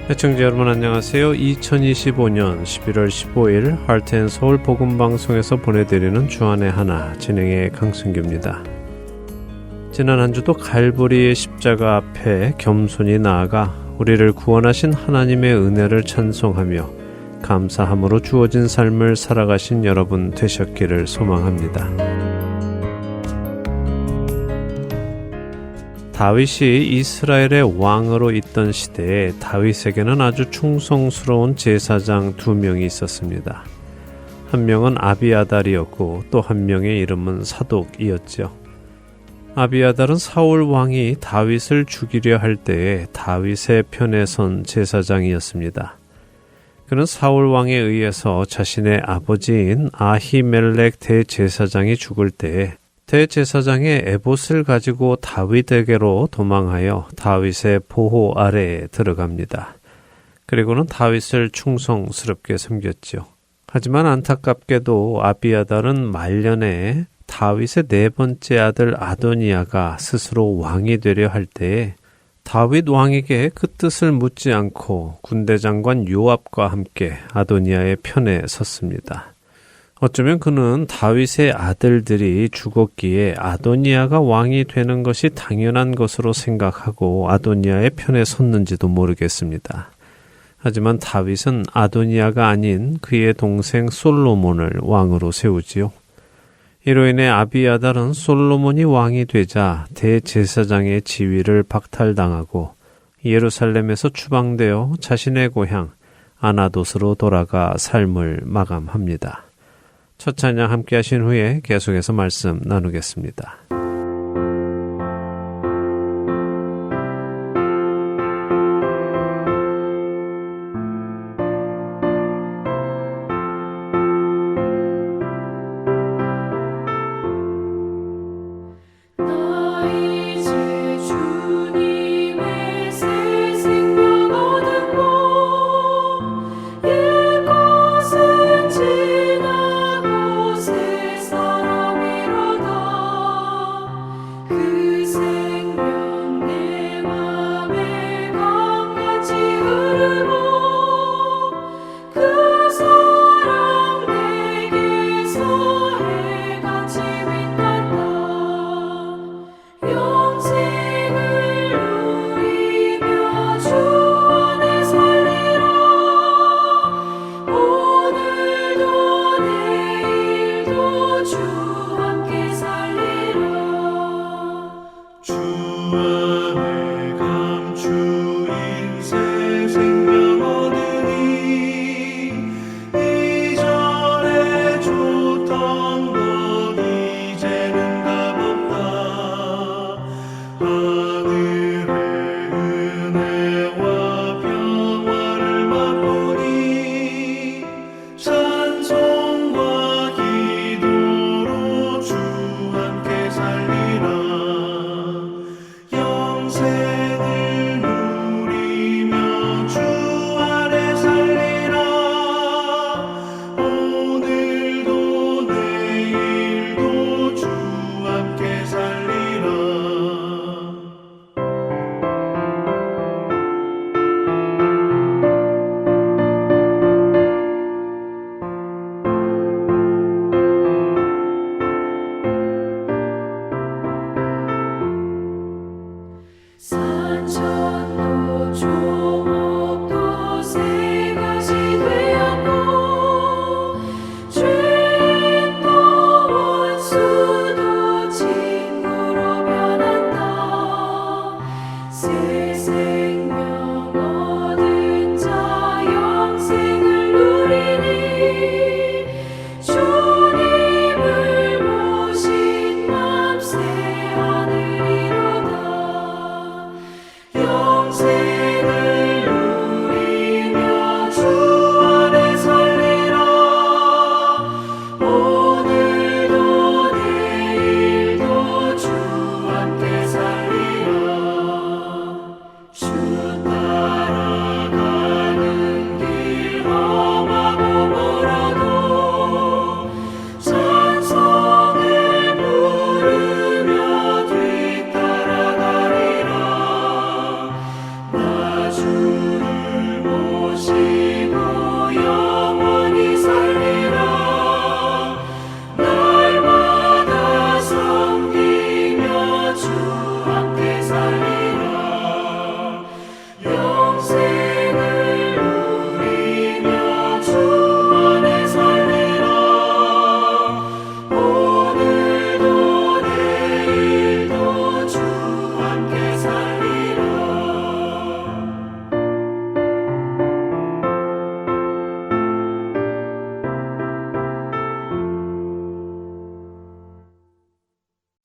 시청자 여러분 안녕하세요. 2025년 11월 15일 하트앤서울 복음방송에서 보내드리는 주안의 하나 진행의 강승규입니다. 지난 한 주도 갈보리의 십자가 앞에 겸손히 나아가 우리를 구원하신 하나님의 은혜를 찬송하며 감사함으로 주어진 삶을 살아가신 여러분 되셨기를 소망합니다. 다윗이 이스라엘의 왕으로 있던 시대에 다윗에게는 아주 충성스러운 제사장 두 명이 있었습니다. 한 명은 아비아달이었고 또 한 명의 이름은 사독이었죠. 아비아달은 사울 왕이 다윗을 죽이려 할 때에 다윗의 편에 선 제사장이었습니다. 그는 사울 왕에 의해서 자신의 아버지인 아히멜렉 대제사장이 죽을 때에 대제사장의 에봇을 가지고 다윗에게로 도망하여 다윗의 보호 아래에 들어갑니다. 그리고는 다윗을 충성스럽게 섬겼죠. 하지만 안타깝게도 아비아달은 말년에 다윗의 네 번째 아들 아도니아가 스스로 왕이 되려 할 때에 다윗 왕에게 그 뜻을 묻지 않고 군대 장관 요압과 함께 아도니아의 편에 섰습니다. 어쩌면 그는 다윗의 아들들이 죽었기에 아도니아가 왕이 되는 것이 당연한 것으로 생각하고 아도니아의 편에 섰는지도 모르겠습니다. 하지만 다윗은 아도니아가 아닌 그의 동생 솔로몬을 왕으로 세우지요. 이로 인해 아비아달은 솔로몬이 왕이 되자 대제사장의 지위를 박탈당하고 예루살렘에서 추방되어 자신의 고향 아나돗으로 돌아가 삶을 마감합니다. 첫 찬양 함께 하신 후에 계속해서 말씀 나누겠습니다. 사람이로다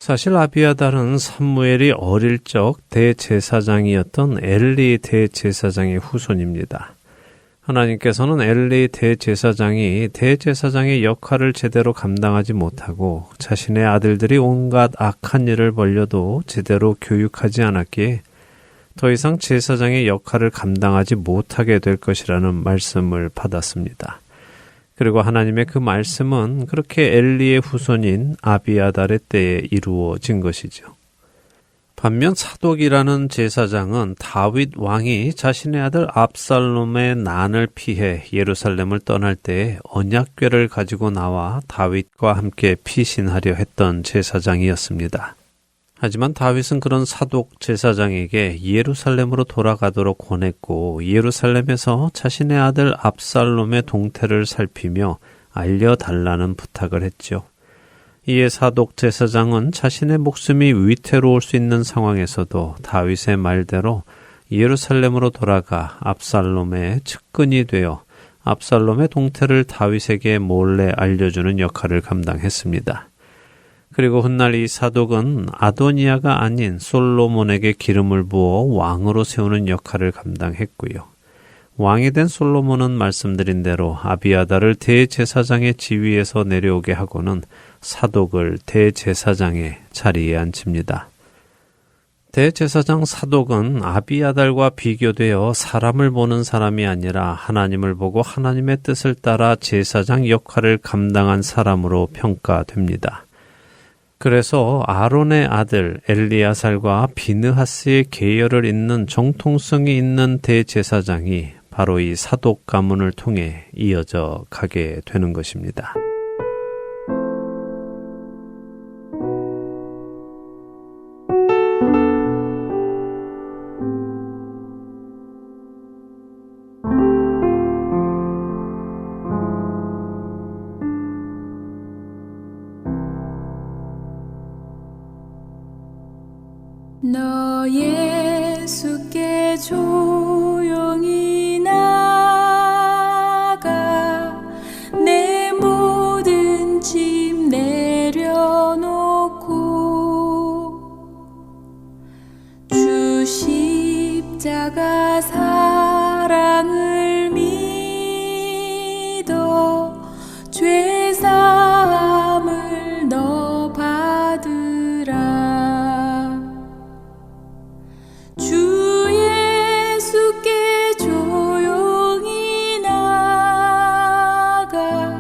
사실 아비아달은 사무엘이 어릴 적 대제사장이었던 엘리 대제사장의 후손입니다. 하나님께서는 엘리 대제사장이 대제사장의 역할을 제대로 감당하지 못하고 자신의 아들들이 온갖 악한 일을 벌려도 제대로 교육하지 않았기에 더 이상 제사장의 역할을 감당하지 못하게 될 것이라는 말씀을 받았습니다. 그리고 하나님의 그 말씀은 그렇게 엘리의 후손인 아비아달의 때에 이루어진 것이죠. 반면 사독이라는 제사장은 다윗 왕이 자신의 아들 압살롬의 난을 피해 예루살렘을 떠날 때에 언약궤를 가지고 나와 다윗과 함께 피신하려 했던 제사장이었습니다. 하지만 다윗은 그런 사독 제사장에게 예루살렘으로 돌아가도록 권했고 예루살렘에서 자신의 아들 압살롬의 동태를 살피며 알려달라는 부탁을 했죠. 이에 사독 제사장은 자신의 목숨이 위태로울 수 있는 상황에서도 다윗의 말대로 예루살렘으로 돌아가 압살롬의 측근이 되어 압살롬의 동태를 다윗에게 몰래 알려주는 역할을 감당했습니다. 그리고 훗날 이 사독은 아도니아가 아닌 솔로몬에게 기름을 부어 왕으로 세우는 역할을 감당했고요. 왕이 된 솔로몬은 말씀드린 대로 아비아달을 대제사장의 지위에서 내려오게 하고는 사독을 대제사장의 자리에 앉힙니다. 대제사장 사독은 아비아달과 비교되어 사람을 보는 사람이 아니라 하나님을 보고 하나님의 뜻을 따라 제사장 역할을 감당한 사람으로 평가됩니다. 그래서 아론의 아들 엘리야살과 비느하스의 계열을 잇는 정통성이 있는 대제사장이 바로 이 사독 가문을 통해 이어져 가게 되는 것입니다. 너 예수께 조용히 나가 내 모든 짐 내려놓고 주 십자가 사랑을 믿어 죄 사함을 너 받으라. 주 예수께 조용히 나가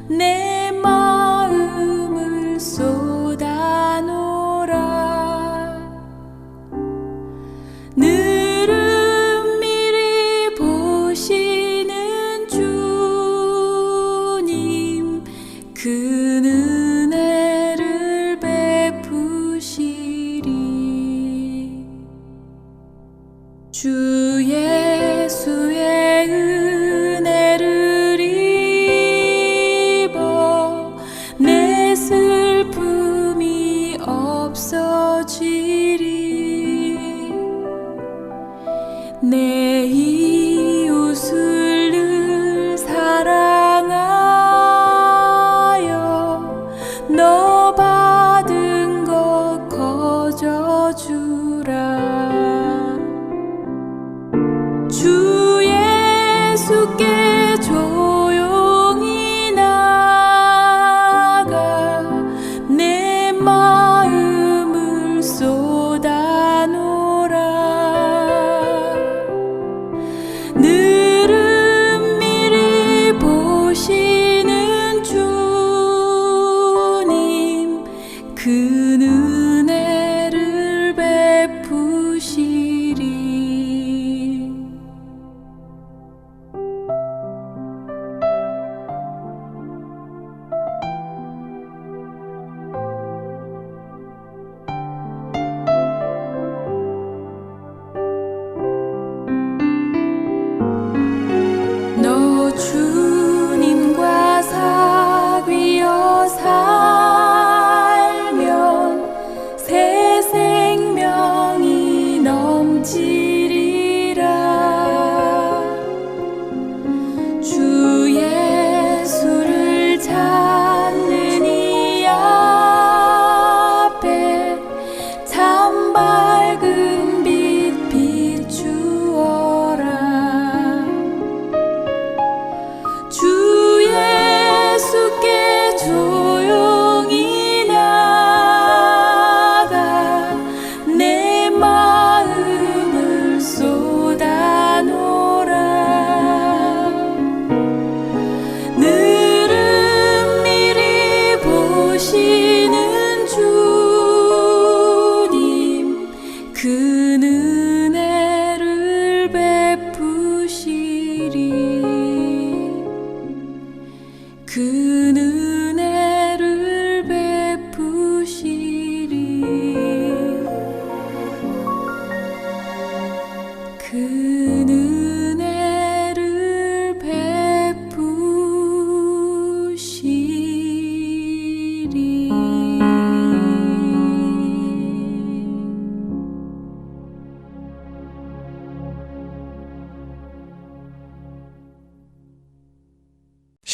내 마음을 쏟아놓으라. 늘은 미리 보시는 주님 그 은혜를 베푸시리. 주 예수의 은혜를 입어 내 슬픔이 없어지리. 내 이웃을 늘 사랑하여 너 받은 것 거저주라. 주 예수께 조용히 나가 내 마음을 쏟아놓으라. 늘은 미리 보시는 주님 그 은혜를 베푸시리.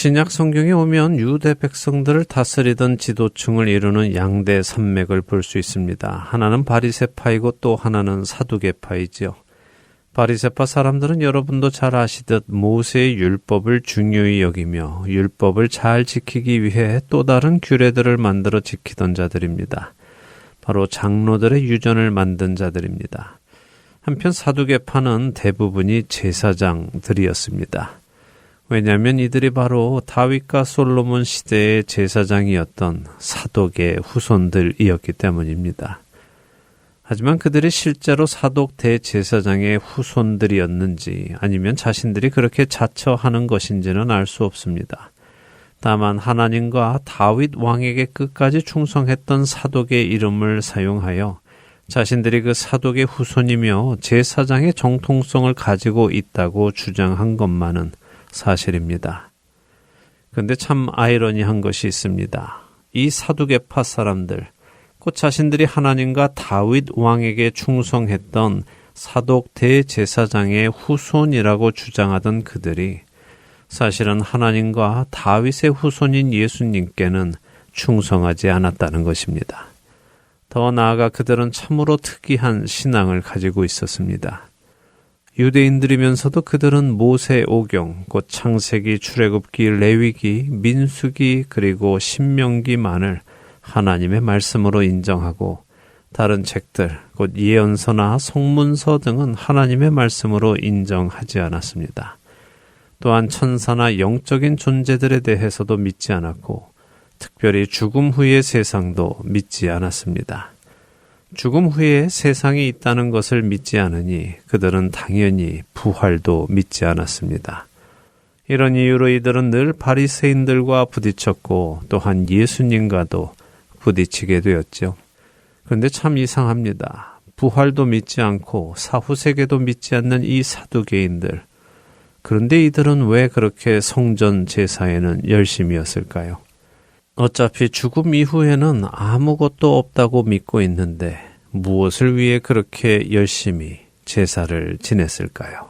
신약 성경에 오면 유대 백성들을 다스리던 지도층을 이루는 양대 산맥을 볼 수 있습니다. 하나는 바리새파이고 또 하나는 사두개파이지요. 바리새파 사람들은 여러분도 잘 아시듯 모세의 율법을 중요히 여기며 율법을 잘 지키기 위해 또 다른 규례들을 만들어 지키던 자들입니다. 바로 장로들의 유전을 만든 자들입니다. 한편 사두개파는 대부분이 제사장들이었습니다. 왜냐하면 이들이 바로 다윗과 솔로몬 시대의 제사장이었던 사독의 후손들이었기 때문입니다. 하지만 그들이 실제로 사독 대제사장의 후손들이었는지 아니면 자신들이 그렇게 자처하는 것인지는 알 수 없습니다. 다만 하나님과 다윗 왕에게 끝까지 충성했던 사독의 이름을 사용하여 자신들이 그 사독의 후손이며 제사장의 정통성을 가지고 있다고 주장한 것만은 사실입니다. 그런데 참 아이러니한 것이 있습니다. 이 사두개파 사람들, 곧 자신들이 하나님과 다윗 왕에게 충성했던 사독 대제사장의 후손이라고 주장하던 그들이 사실은 하나님과 다윗의 후손인 예수님께는 충성하지 않았다는 것입니다. 더 나아가 그들은 참으로 특이한 신앙을 가지고 있었습니다. 유대인들이면서도 그들은 모세 오경, 곧 창세기, 출애굽기, 레위기, 민수기 그리고 신명기만을 하나님의 말씀으로 인정하고 다른 책들, 곧 예언서나 성문서 등은 하나님의 말씀으로 인정하지 않았습니다. 또한 천사나 영적인 존재들에 대해서도 믿지 않았고 특별히 죽음 후의 세상도 믿지 않았습니다. 죽음 후에 세상이 있다는 것을 믿지 않으니 그들은 당연히 부활도 믿지 않았습니다. 이런 이유로 이들은 늘 바리새인들과 부딪혔고 또한 예수님과도 부딪히게 되었죠. 그런데 참 이상합니다. 부활도 믿지 않고 사후세계도 믿지 않는 이 사두개인들. 그런데 이들은 왜 그렇게 성전 제사에는 열심이었을까요? 어차피 죽음 이후에는 아무것도 없다고 믿고 있는데 무엇을 위해 그렇게 열심히 제사를 지냈을까요?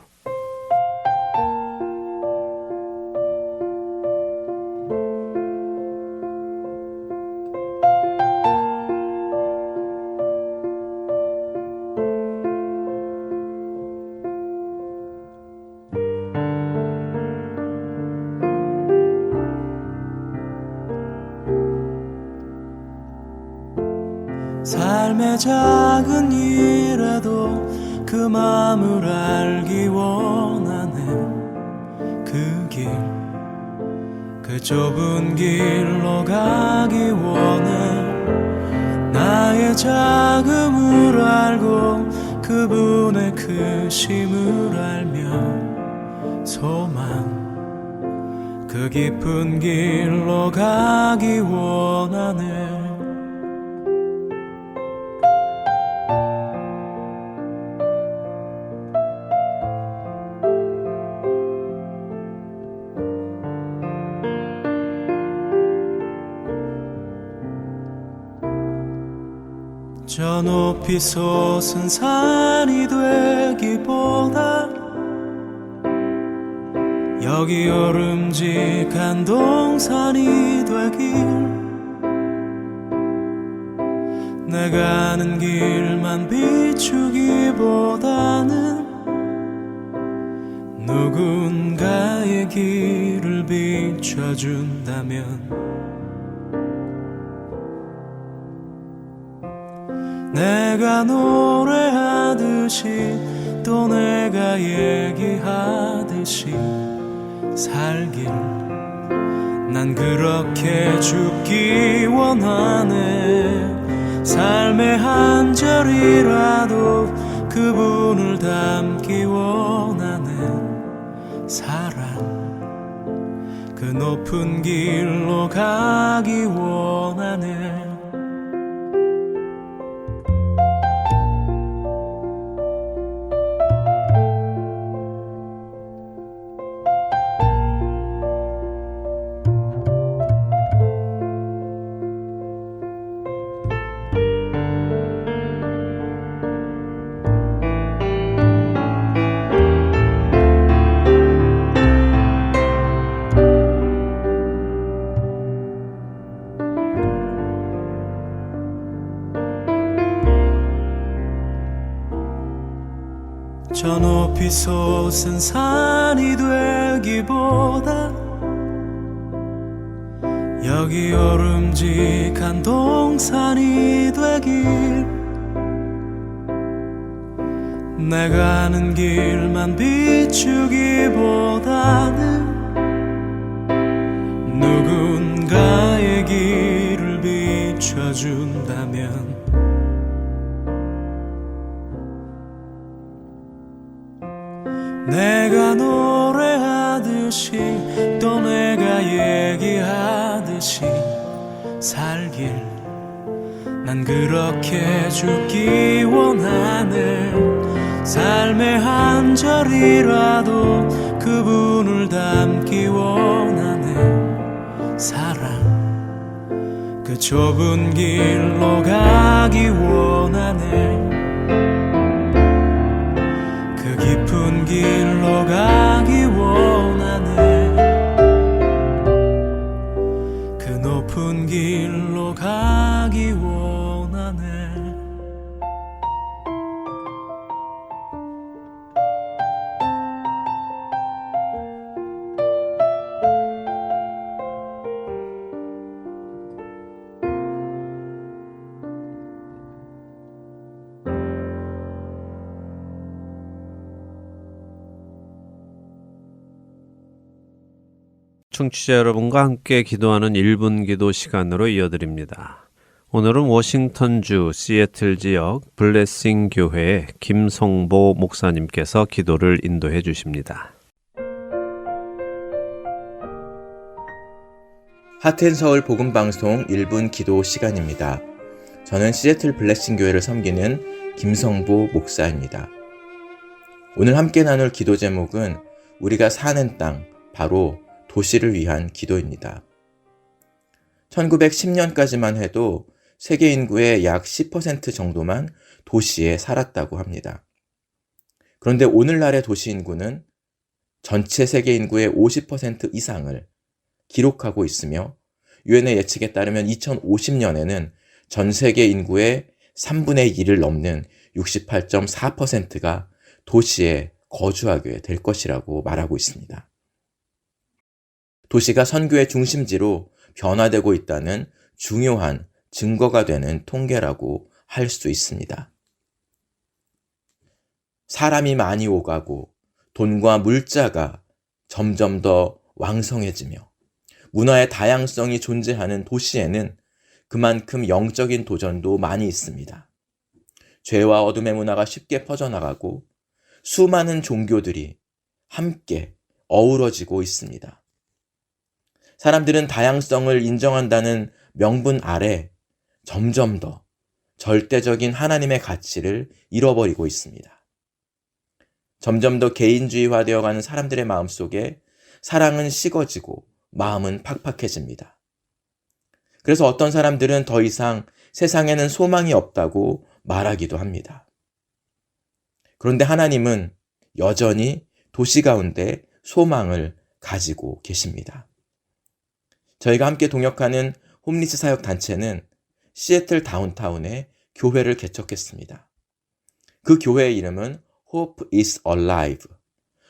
삶의 작은 일에도 그 마음을 알기 원하네. 그 길, 그 좁은 길로 가기 원해. 나의 작음을 알고 그분의 크심을 알며 소망, 그 깊은 길로 가기 원하네. 저 높이 솟은 산이 되기보다 여기 오름직한 동산이 되길, 내가 아는 길만 비추기보다는 누군가의 길을 비춰준다면 내가 노래하듯이 또 내가 얘기하듯이 살길, 난 그렇게 죽기 원하네. 삶의 한 절이라도 그분을 담기 원하네. 사랑, 그 높은 길로 가기 원하네. 솟은 산이 되기보다 여기 오름직한 동산이 되길 내가 아는 길만 비추기보다는 누군가의 길을 비춰준다면 내가 노래하듯이 또 내가 얘기하듯이 살길 난 그렇게 죽기 원하네. 삶의 한 절이라도 그분을 닮기 원하네. 사랑 그 좁은 길로 가기 원하네. 그 깊은 길로 가기 원하네. 그 높은 길로 가기 원하네. 청취자 여러분과 함께 기도하는 1분 기도 시간으로 이어드립니다. 오늘은 워싱턴주 시애틀 지역 블레싱 교회의 김성보 목사님께서 기도를 인도해 주십니다. 하트앤서울 복음방송 1분 기도 시간입니다. 저는 시애틀 블레싱 교회를 섬기는 김성보 목사입니다. 오늘 함께 나눌 기도 제목은 우리가 사는 땅, 바로 도시를 위한 기도입니다. 1910년까지만 해도 세계 인구의 약 10% 정도만 도시에 살았다고 합니다. 그런데 오늘날의 도시 인구는 전체 세계 인구의 50% 이상을 기록하고 있으며 유엔의 예측에 따르면 2050년에는 전 세계 인구의 3분의 1을 넘는 68.4%가 도시에 거주하게 될 것이라고 말하고 있습니다. 도시가 선교의 중심지로 변화되고 있다는 중요한 증거가 되는 통계라고 할 수 있습니다. 사람이 많이 오가고 돈과 물자가 점점 더 왕성해지며 문화의 다양성이 존재하는 도시에는 그만큼 영적인 도전도 많이 있습니다. 죄와 어둠의 문화가 쉽게 퍼져나가고 수많은 종교들이 함께 어우러지고 있습니다. 사람들은 다양성을 인정한다는 명분 아래 점점 더 절대적인 하나님의 가치를 잃어버리고 있습니다. 점점 더 개인주의화되어가는 사람들의 마음속에 사랑은 식어지고 마음은 팍팍해집니다. 그래서 어떤 사람들은 더 이상 세상에는 소망이 없다고 말하기도 합니다. 그런데 하나님은 여전히 도시 가운데 소망을 가지고 계십니다. 저희가 함께 동역하는 홈리스 사역 단체는 시애틀 다운타운에 교회를 개척했습니다. 그 교회의 이름은 Hope is Alive,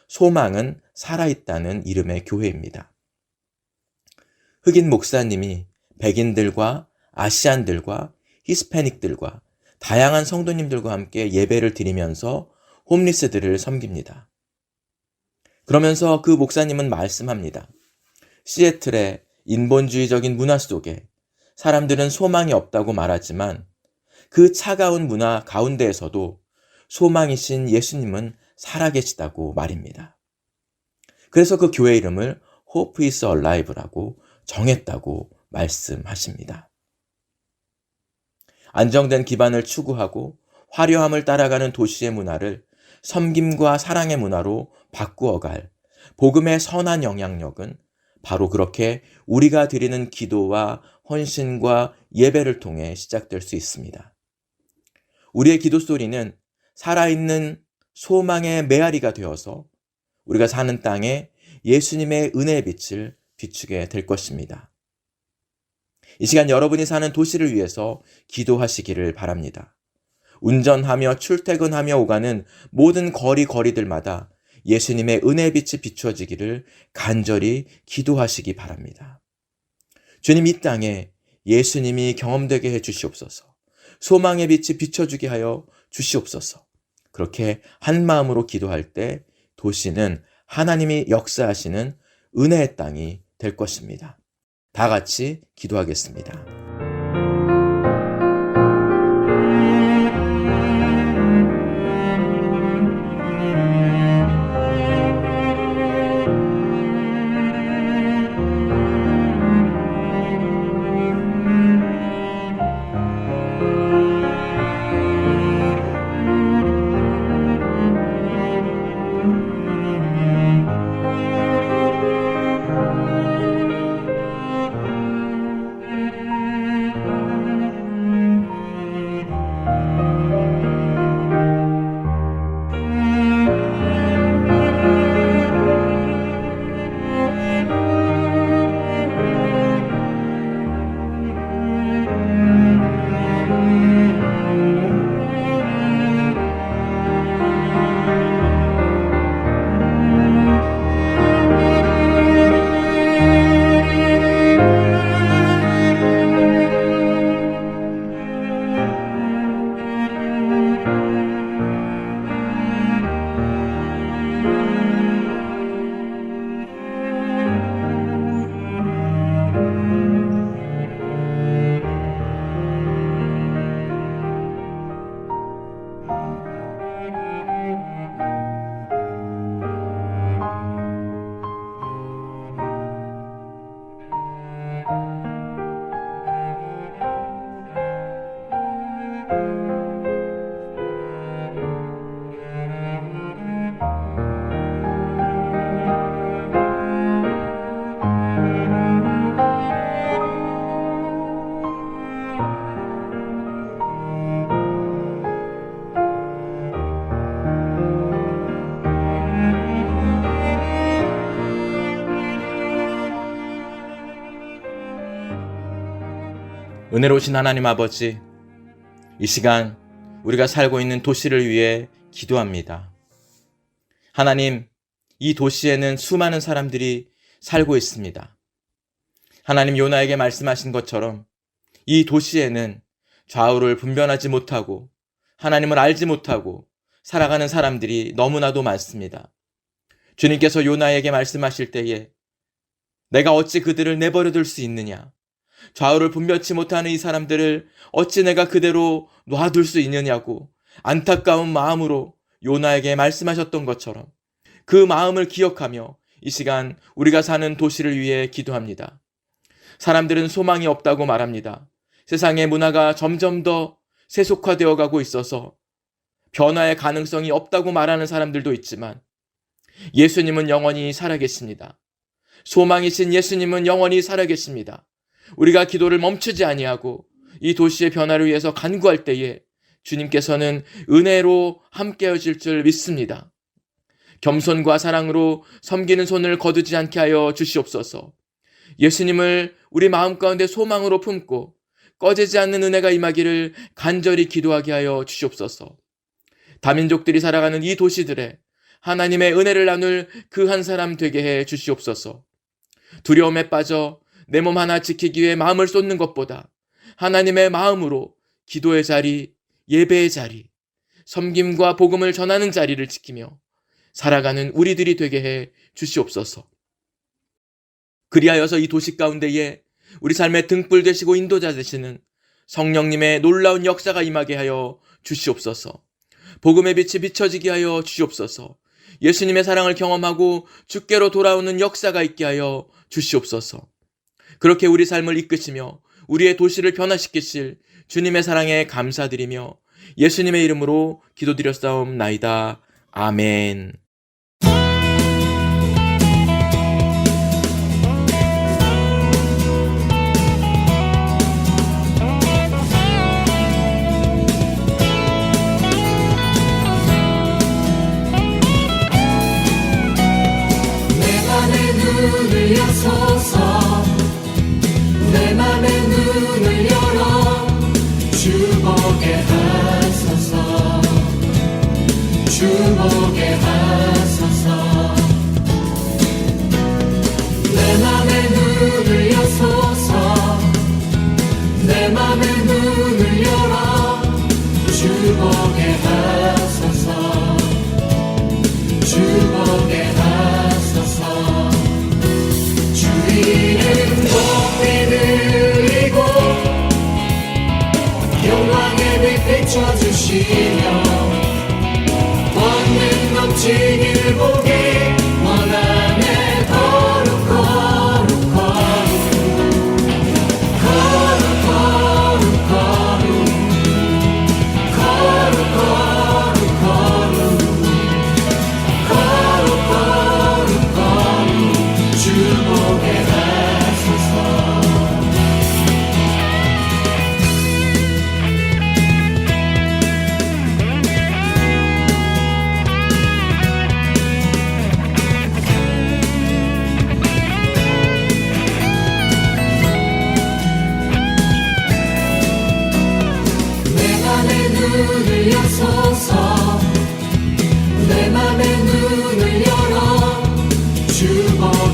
소망은 살아있다는 이름의 교회입니다. 흑인 목사님이 백인들과 아시안들과 히스패닉들과 다양한 성도님들과 함께 예배를 드리면서 홈리스들을 섬깁니다. 그러면서 그 목사님은 말씀합니다. 시애틀의 인본주의적인 문화 속에 사람들은 소망이 없다고 말하지만 그 차가운 문화 가운데에서도 소망이신 예수님은 살아계시다고 말입니다. 그래서 그 교회 이름을 Hope is Alive라고 정했다고 말씀하십니다. 안정된 기반을 추구하고 화려함을 따라가는 도시의 문화를 섬김과 사랑의 문화로 바꾸어갈 복음의 선한 영향력은 바로 그렇게 우리가 드리는 기도와 헌신과 예배를 통해 시작될 수 있습니다. 우리의 기도 소리는 살아있는 소망의 메아리가 되어서 우리가 사는 땅에 예수님의 은혜의 빛을 비추게 될 것입니다. 이 시간 여러분이 사는 도시를 위해서 기도하시기를 바랍니다. 운전하며 출퇴근하며 오가는 모든 거리들마다 예수님의 은혜의 빛이 비추어지기를 간절히 기도하시기 바랍니다. 주님, 이 땅에 예수님이 경험되게 해 주시옵소서. 소망의 빛이 비춰주게 하여 주시옵소서. 그렇게 한 마음으로 기도할 때 도시는 하나님이 역사하시는 은혜의 땅이 될 것입니다. 다 같이 기도하겠습니다. 은혜로우신 하나님 아버지, 이 시간 우리가 살고 있는 도시를 위해 기도합니다. 하나님, 이 도시에는 수많은 사람들이 살고 있습니다. 하나님, 요나에게 말씀하신 것처럼 이 도시에는 좌우를 분별하지 못하고 하나님을 알지 못하고 살아가는 사람들이 너무나도 많습니다. 주님께서 요나에게 말씀하실 때에 내가 어찌 그들을 내버려둘 수 있느냐? 좌우를 분별치 못하는 이 사람들을 어찌 내가 그대로 놔둘 수 있느냐고 안타까운 마음으로 요나에게 말씀하셨던 것처럼 그 마음을 기억하며 이 시간 우리가 사는 도시를 위해 기도합니다. 사람들은 소망이 없다고 말합니다. 세상의 문화가 점점 더 세속화되어 가고 있어서 변화의 가능성이 없다고 말하는 사람들도 있지만 예수님은 영원히 살아계십니다. 소망이신 예수님은 영원히 살아계십니다. 우리가 기도를 멈추지 아니하고 이 도시의 변화를 위해서 간구할 때에 주님께서는 은혜로 함께해 주실 줄 믿습니다. 겸손과 사랑으로 섬기는 손을 거두지 않게 하여 주시옵소서. 예수님을 우리 마음 가운데 소망으로 품고 꺼지지 않는 은혜가 임하기를 간절히 기도하게 하여 주시옵소서. 다민족들이 살아가는 이 도시들에 하나님의 은혜를 나눌 그 한 사람 되게 해 주시옵소서. 두려움에 빠져 내 몸 하나 지키기 위해 마음을 쏟는 것보다 하나님의 마음으로 기도의 자리, 예배의 자리, 섬김과 복음을 전하는 자리를 지키며 살아가는 우리들이 되게 해 주시옵소서. 그리하여서 이 도시 가운데에 우리 삶의 등불 되시고 인도자 되시는 성령님의 놀라운 역사가 임하게 하여 주시옵소서. 복음의 빛이 비춰지게 하여 주시옵소서. 예수님의 사랑을 경험하고 주께로 돌아오는 역사가 있게 하여 주시옵소서. 그렇게 우리 삶을 이끄시며 우리의 도시를 변화시키실 주님의 사랑에 감사드리며 예수님의 이름으로 기도드렸사옵나이다. 아멘. 내 맘의 눈을 여소서 내 맘의 눈을 열어 주 보게 하소서.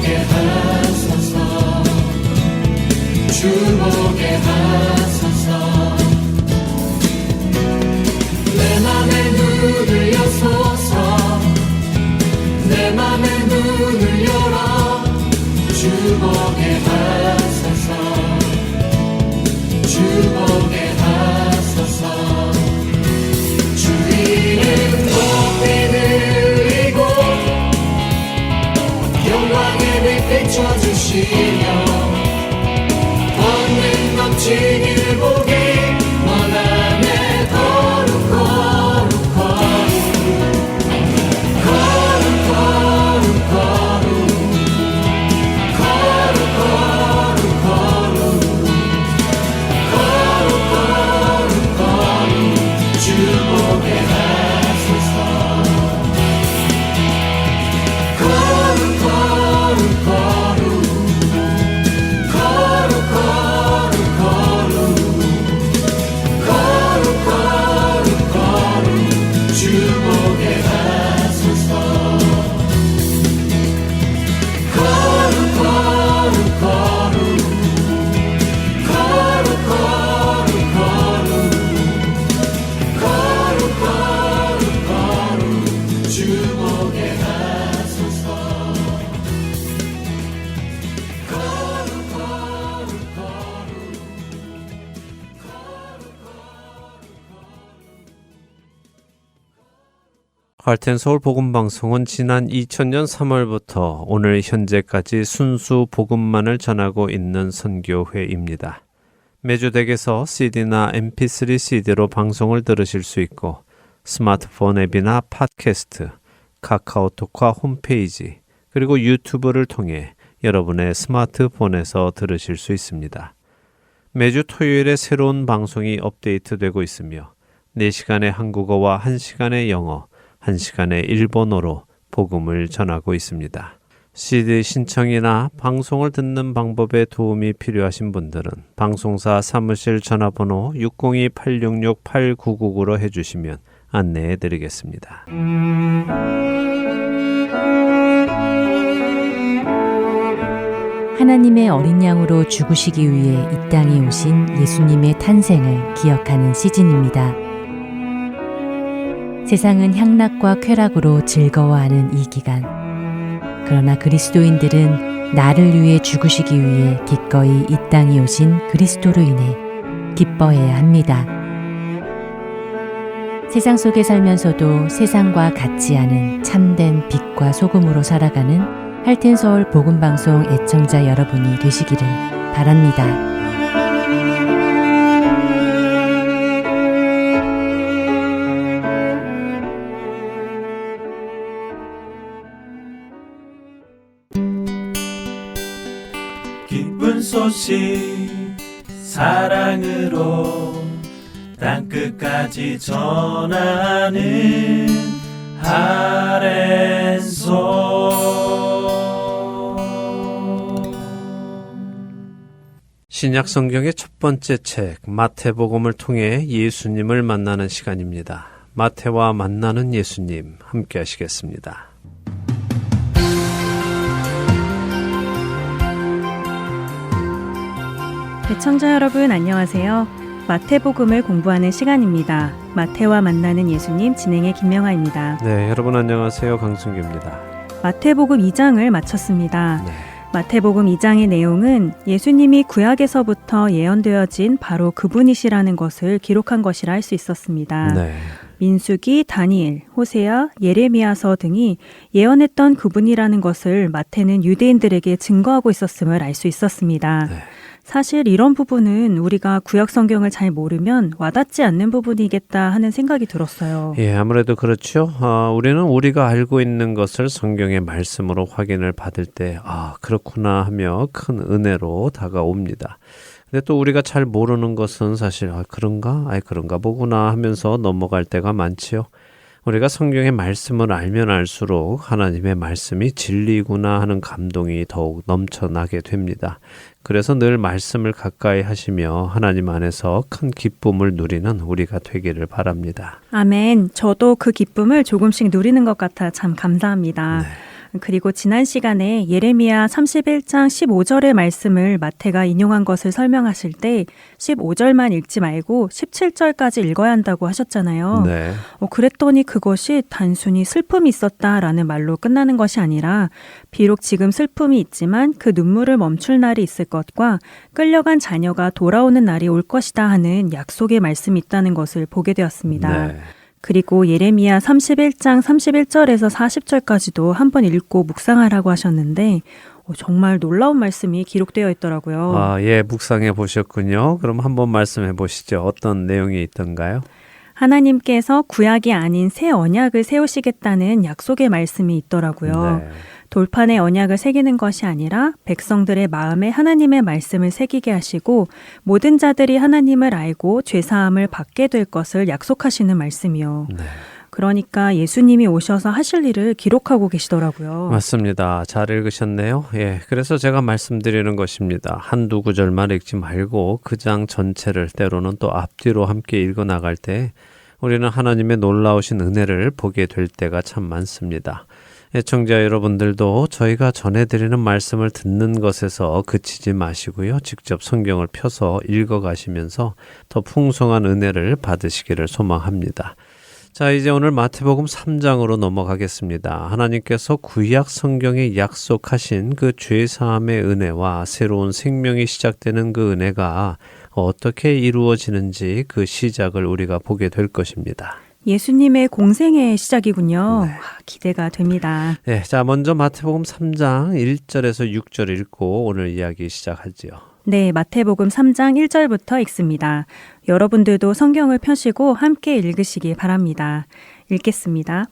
주목해 하소서 주목해 하소서 내 맘의 눈을 여소서 내 맘의 눈을 열어 주목해 하소서 주목해 하소서 주 이름 높이 들리고 영광의 빛 비춰주시며 권능 넘치길 보기 원하네 거룩 거룩 거룩 거룩 거룩 거룩 주목해 하소서 거룩 거룩 거룩 거룩 거룩 거룩 거룩 거룩 주목해 하소서 거룩 거룩 거룩 거룩 거룩 거룩 주목해 하소서 거룩 거룩 거룩 할텐 서울 복음 방송은 지난 2000년 3월부터 오늘 현재까지 순수 복음만을 전하고 있는 선교회입니다. 매주 댁에서 CD나 MP3 CD로 방송을 들으실 수 있고 스마트폰 앱이나 팟캐스트, 카카오톡과 홈페이지, 그리고 유튜브를 통해 여러분의 스마트폰에서 들으실 수 있습니다. 매주 토요일에 새로운 방송이 업데이트되고 있으며 4시간의 한국어와 1시간의 영어, 1시간의 일본어로 복음을 전하고 있습니다. CD 신청이나 방송을 듣는 방법에 도움이 필요하신 분들은 방송사 사무실 전화번호 602-866-8999로 해주시면 안내해 드리겠습니다. 하나님의 어린 양으로 죽으시기 위해 이 땅에 오신 예수님의 탄생을 기억하는 시즌입니다. 세상은 향락과 쾌락으로 즐거워하는 이 기간. 그러나 그리스도인들은 나를 위해 죽으시기 위해 기꺼이 이 땅에 오신 그리스도로 인해 기뻐해야 합니다. 세상 속에 살면서도 세상과 같지 않은 참된 빛과 소금으로 살아가는 할텐 서울 복음 방송 애청자 여러분이 되시기를 바랍니다. 기쁜 소식 사랑으로 땅끝까지 전하는 아랜소 신약 성경의 첫 번째 책 마태복음을 통해 예수님을 만나는 시간입니다. 마태와 만나는 예수님 함께 하시겠습니다. 애청자 여러분 안녕하세요. 마태복음을 공부하는 시간입니다. 마태와 만나는 예수님 진행의 김명아입니다. 네, 여러분 안녕하세요. 강승규입니다. 마태복음 2장을 마쳤습니다. 네. 마태복음 2장의 내용은 예수님이 구약에서부터 예언되어진 바로 그분이시라는 것을 기록한 것이라 할 수 있었습니다. 네. 민수기, 다니엘, 호세아, 예레미야서 등이 예언했던 그분이라는 것을 마태는 유대인들에게 증거하고 있었음을 알 수 있었습니다. 네. 사실 이런 부분은 우리가 구약 성경을 잘 모르면 와닿지 않는 부분이겠다 하는 생각이 들었어요. 예, 아무래도 그렇죠. 우리는 우리가 알고 있는 것을 성경의 말씀으로 확인을 받을 때, 그렇구나 하며 큰 은혜로 다가옵니다. 근데 또 우리가 잘 모르는 것은 사실, 그런가 보구나 하면서 넘어갈 때가 많지요. 우리가 성경의 말씀을 알면 알수록 하나님의 말씀이 진리구나 하는 감동이 더욱 넘쳐나게 됩니다. 그래서 늘 말씀을 가까이 하시며 하나님 안에서 큰 기쁨을 누리는 우리가 되기를 바랍니다. 아멘. 저도 그 기쁨을 조금씩 누리는 것 같아 참 감사합니다. 네. 그리고 지난 시간에 예레미야 31장 15절의 말씀을 마태가 인용한 것을 설명하실 때 15절만 읽지 말고 17절까지 읽어야 한다고 하셨잖아요. 네. 그랬더니 그것이 단순히 슬픔이 있었다라는 말로 끝나는 것이 아니라 비록 지금 슬픔이 있지만 그 눈물을 멈출 날이 있을 것과 끌려간 자녀가 돌아오는 날이 올 것이다 하는 약속의 말씀이 있다는 것을 보게 되었습니다. 네. 그리고 예레미야 31장 31절에서 40절까지도 한번 읽고 묵상하라고 하셨는데 정말 놀라운 말씀이 기록되어 있더라고요. 아, 예, 묵상해 보셨군요. 그럼 한번 말씀해 보시죠. 어떤 내용이 있던가요? 하나님께서 구약이 아닌 새 언약을 세우시겠다는 약속의 말씀이 있더라고요. 네. 돌판에 언약을 새기는 것이 아니라 백성들의 마음에 하나님의 말씀을 새기게 하시고 모든 자들이 하나님을 알고 죄사함을 받게 될 것을 약속하시는 말씀이요. 네. 그러니까 예수님이 오셔서 하실 일을 기록하고 계시더라고요. 맞습니다. 잘 읽으셨네요. 예, 그래서 제가 말씀드리는 것입니다. 한두 구절만 읽지 말고 그 장 전체를 때로는 또 앞뒤로 함께 읽어 나갈 때 우리는 하나님의 놀라우신 은혜를 보게 될 때가 참 많습니다. 애청자 여러분들도 저희가 전해드리는 말씀을 듣는 것에서 그치지 마시고요. 직접 성경을 펴서 읽어가시면서 더 풍성한 은혜를 받으시기를 소망합니다. 자, 이제 오늘 마태복음 3장으로 넘어가겠습니다. 하나님께서 구약 성경에 약속하신 그 죄사함의 은혜와 새로운 생명이 시작되는 그 은혜가 어떻게 이루어지는지 그 시작을 우리가 보게 될 것입니다. 예수님의 공생의 시작이군요. 네. 기대가 됩니다. 네, 자, 먼저 마태복음 3장 1절에서 6절 읽고 오늘 이야기 시작하지요. 네, 마태복음 3장 1절부터 읽습니다. 여러분들도 성경을 펴시고 함께 읽으시기 바랍니다. 읽겠습니다.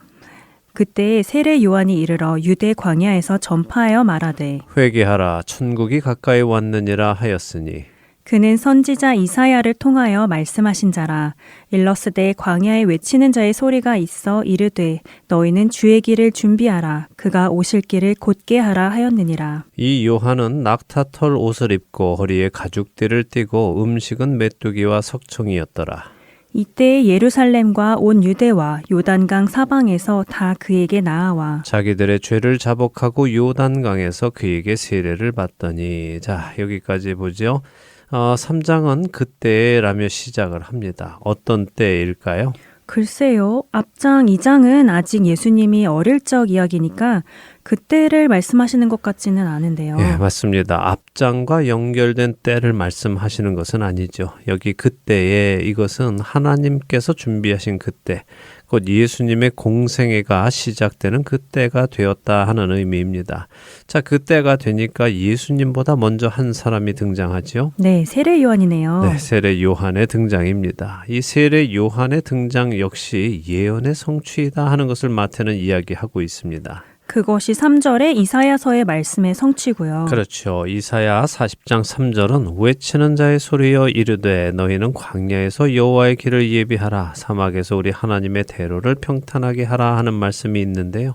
그때 세례 요한이 이르러 유대 광야에서 전파하여 말하되 회개하라, 천국이 가까이 왔느니라 하였으니 그는 선지자 이사야를 통하여 말씀하신 자라. 일러스되 광야에 외치는 자의 소리가 있어 이르되 너희는 주의 길을 준비하라. 그가 오실 길을 곧게 하라 하였느니라. 이 요한은 낙타털 옷을 입고 허리에 가죽띠를 띠고 음식은 메뚜기와 석청이었더라. 이때 예루살렘과 온 유대와 요단강 사방에서 다 그에게 나아와 자기들의 죄를 자복하고 요단강에서 그에게 세례를 받더니. 자, 여기까지 보죠. 3장은 그때라며 시작을 합니다. 어떤 때일까요? 글쎄요. 앞장 2장은 아직 예수님이 어릴 적 이야기니까 그때를 말씀하시는 것 같지는 않은데요. 예, 맞습니다. 앞장과 연결된 때를 말씀하시는 것은 아니죠. 여기 그때에 이것은 하나님께서 준비하신 그때, 곧 예수님의 공생애가 시작되는 그때가 되었다 하는 의미입니다. 자, 그때가 되니까 예수님보다 먼저 한 사람이 등장하죠. 네, 세례 요한이네요. 네, 세례 요한의 등장입니다. 이 세례 요한의 등장 역시 예언의 성취이다 하는 것을 마태는 이야기하고 있습니다. 그것이 3절의 이사야서의 말씀의 성취고요. 그렇죠. 이사야 40장 3절은 외치는 자의 소리여 이르되 너희는 광야에서 여호와의 길을 예비하라, 사막에서 우리 하나님의 대로를 평탄하게 하라 하는 말씀이 있는데요.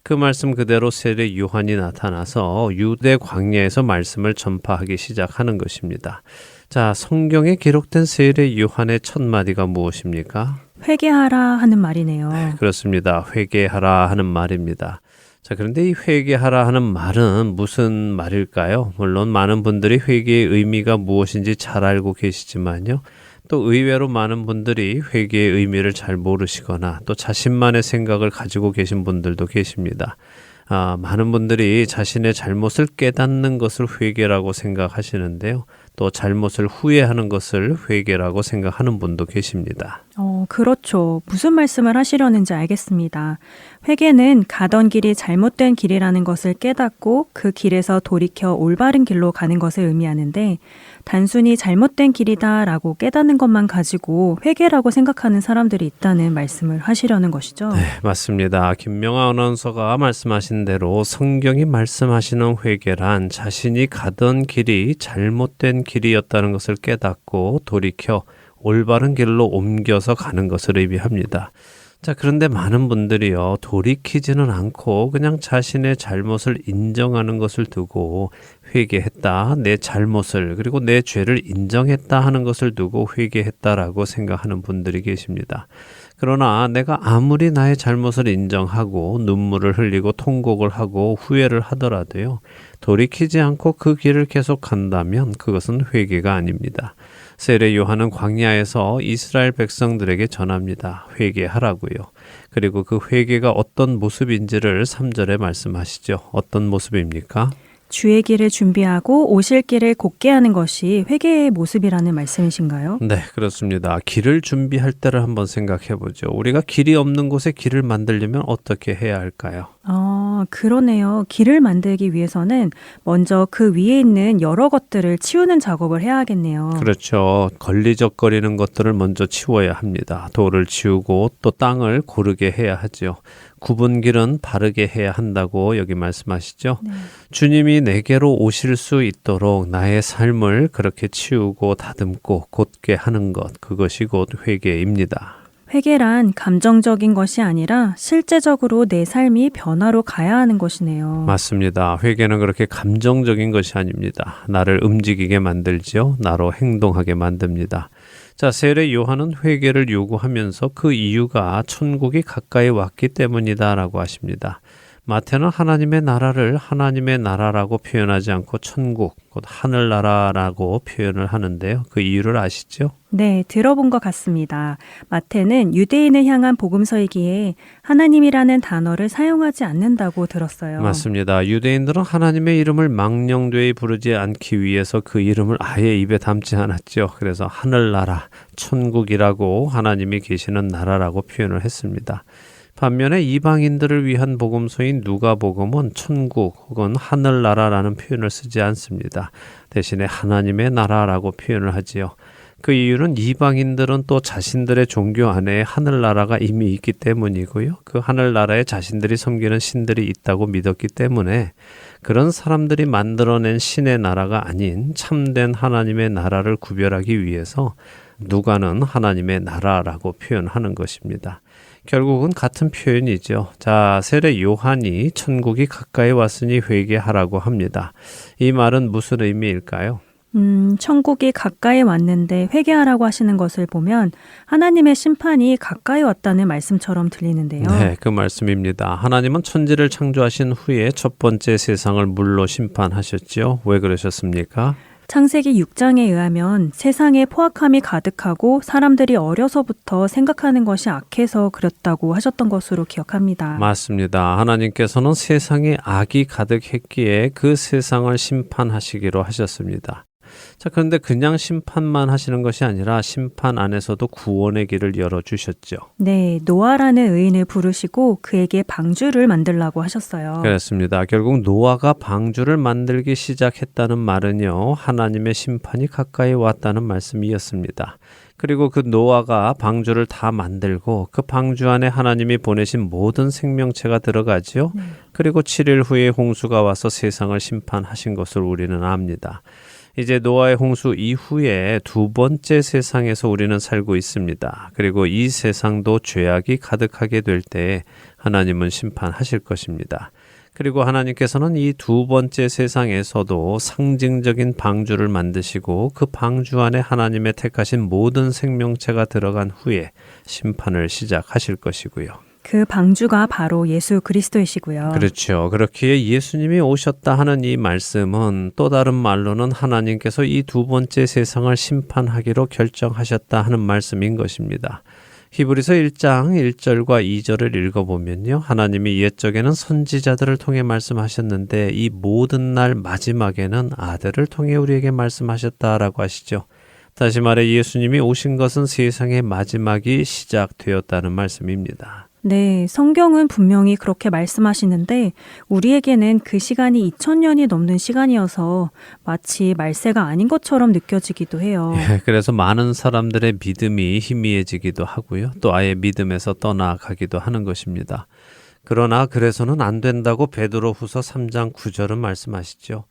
그 말씀 그대로 세례 요한이 나타나서 유대 광야에서 말씀을 전파하기 시작하는 것입니다. 자, 성경에 기록된 세례 요한의 첫 마디가 무엇입니까? 회개하라 하는 말이네요. 그렇습니다. 회개하라 하는 말입니다. 자, 그런데 이 회개하라 하는 말은 무슨 말일까요? 물론 많은 분들이 회개의 의미가 무엇인지 잘 알고 계시지만요. 또 의외로 많은 분들이 회개의 의미를 잘 모르시거나 또 자신만의 생각을 가지고 계신 분들도 계십니다. 많은 분들이 자신의 잘못을 깨닫는 것을 회개라고 생각하시는데요. 또 잘못을 후회하는 것을 회개라고 생각하는 분도 계십니다. 그렇죠. 무슨 말씀을 하시려는지 알겠습니다. 회개는 가던 길이 잘못된 길이라는 것을 깨닫고 그 길에서 돌이켜 올바른 길로 가는 것을 의미하는데 단순히 잘못된 길이다라고 깨닫는 것만 가지고 회개라고 생각하는 사람들이 있다는 말씀을 하시려는 것이죠. 네, 맞습니다. 김명아 아나운서가 말씀하신 대로 성경이 말씀하시는 회개란 자신이 가던 길이 잘못된 길이었다는 것을 깨닫고 돌이켜 올바른 길로 옮겨서 가는 것을 의미합니다. 자, 그런데 많은 분들이요, 돌이키지는 않고 그냥 자신의 잘못을 인정하는 것을 두고 회개했다, 내 잘못을 그리고 내 죄를 인정했다 하는 것을 두고 회개했다라고 생각하는 분들이 계십니다. 그러나 내가 아무리 나의 잘못을 인정하고 눈물을 흘리고 통곡을 하고 후회를 하더라도요. 돌이키지 않고 그 길을 계속 간다면 그것은 회개가 아닙니다. 세례 요한은 광야에서 이스라엘 백성들에게 전합니다. 회개하라고요. 그리고 그 회개가 어떤 모습인지를 3절에 말씀하시죠. 어떤 모습입니까? 주의 길을 준비하고 오실 길을 곧게 하는 것이 회개의 모습이라는 말씀이신가요? 네, 그렇습니다. 길을 준비할 때를 한번 생각해 보죠. 우리가 길이 없는 곳에 길을 만들려면 어떻게 해야 할까요? 그러네요. 길을 만들기 위해서는 먼저 그 위에 있는 여러 것들을 치우는 작업을 해야 하겠네요. 그렇죠. 걸리적거리는 것들을 먼저 치워야 합니다. 돌을 치우고 또 땅을 고르게 해야 하죠. 굽은 길은 바르게 해야 한다고 여기 말씀하시죠. 네. 주님이 내게로 오실 수 있도록 나의 삶을 그렇게 치우고 다듬고 곧게 하는 것, 그것이 곧 회개입니다. 회개란 감정적인 것이 아니라 실제적으로 내 삶이 변화로 가야 하는 것이네요. 맞습니다. 회개는 그렇게 감정적인 것이 아닙니다. 나를 움직이게 만들죠. 나로 행동하게 만듭니다. 자, 세례 요한은 회개를 요구하면서 그 이유가 천국이 가까이 왔기 때문이다라고 하십니다. 마태는 하나님의 나라를 하나님의 나라라고 표현하지 않고 천국, 곧 하늘나라라고 표현을 하는데요. 그 이유를 아시죠? 네, 들어본 것 같습니다. 마태는 유대인을 향한 복음서이기에 하나님이라는 단어를 사용하지 않는다고 들었어요. 맞습니다. 유대인들은 하나님의 이름을 망령되이 부르지 않기 위해서 그 이름을 아예 입에 담지 않았죠. 그래서 하늘나라, 천국이라고 하나님이 계시는 나라라고 표현을 했습니다. 반면에 이방인들을 위한 복음서인 누가복음은 천국 혹은 하늘나라라는 표현을 쓰지 않습니다. 대신에 하나님의 나라라고 표현을 하지요. 그 이유는 이방인들은 또 자신들의 종교 안에 하늘나라가 이미 있기 때문이고요. 그 하늘나라에 자신들이 섬기는 신들이 있다고 믿었기 때문에 그런 사람들이 만들어낸 신의 나라가 아닌 참된 하나님의 나라를 구별하기 위해서 누가는 하나님의 나라라고 표현하는 것입니다. 결국은 같은 표현이죠. 자, 세례 요한이 천국이 가까이 왔으니 회개하라고 합니다. 이 말은 무슨 의미일까요? 천국이 가까이 왔는데 회개하라고 하시는 것을 보면 하나님의 심판이 가까이 왔다는 말씀처럼 들리는데요. 네, 그 말씀입니다. 하나님은 천지를 창조하신 후에 첫 번째 세상을 물로 심판하셨죠. 왜 그러셨습니까? 창세기 6장에 의하면 세상에 포악함이 가득하고 사람들이 어려서부터 생각하는 것이 악해서 그랬다고 하셨던 것으로 기억합니다. 맞습니다. 하나님께서는 세상에 악이 가득했기에 그 세상을 심판하시기로 하셨습니다. 자, 그런데 그냥 심판만 하시는 것이 아니라 심판 안에서도 구원의 길을 열어주셨죠. 네, 노아라는 의인을 부르시고 그에게 방주를 만들라고 하셨어요. 그렇습니다. 결국 노아가 방주를 만들기 시작했다는 말은요, 하나님의 심판이 가까이 왔다는 말씀이었습니다. 그리고 그 노아가 방주를 다 만들고 그 방주 안에 하나님이 보내신 모든 생명체가 들어가지요. 그리고 7일 후에 홍수가 와서 세상을 심판하신 것을 우리는 압니다. 이제 노아의 홍수 이후에 두 번째 세상에서 우리는 살고 있습니다. 그리고 이 세상도 죄악이 가득하게 될 때에 하나님은 심판하실 것입니다. 그리고 하나님께서는 이 두 번째 세상에서도 상징적인 방주를 만드시고 그 방주 안에 하나님의 택하신 모든 생명체가 들어간 후에 심판을 시작하실 것이고요. 그 방주가 바로 예수 그리스도이시고요. 그렇죠. 그렇기에 예수님이 오셨다 하는 이 말씀은 또 다른 말로는 하나님께서 이 두 번째 세상을 심판하기로 결정하셨다 하는 말씀인 것입니다. 히브리서 1장 1절과 2절을 읽어보면요. 하나님이 옛적에는 선지자들을 통해 말씀하셨는데 이 모든 날 마지막에는 아들을 통해 우리에게 말씀하셨다라고 하시죠. 다시 말해 예수님이 오신 것은 세상의 마지막이 시작되었다는 말씀입니다. 네, 성경은 분명히 그렇게 말씀하시는데 우리에게는 그 시간이 2000년이 넘는 시간이어서 마치 말세가 아닌 것처럼 느껴지기도 해요. 예, 그래서 많은 사람들의 믿음이 희미해지기도 하고요. 또 아예 믿음에서 떠나가기도 하는 것입니다. 그러나 그래서는 안 된다고 베드로후서 3장 9절은 말씀하시죠.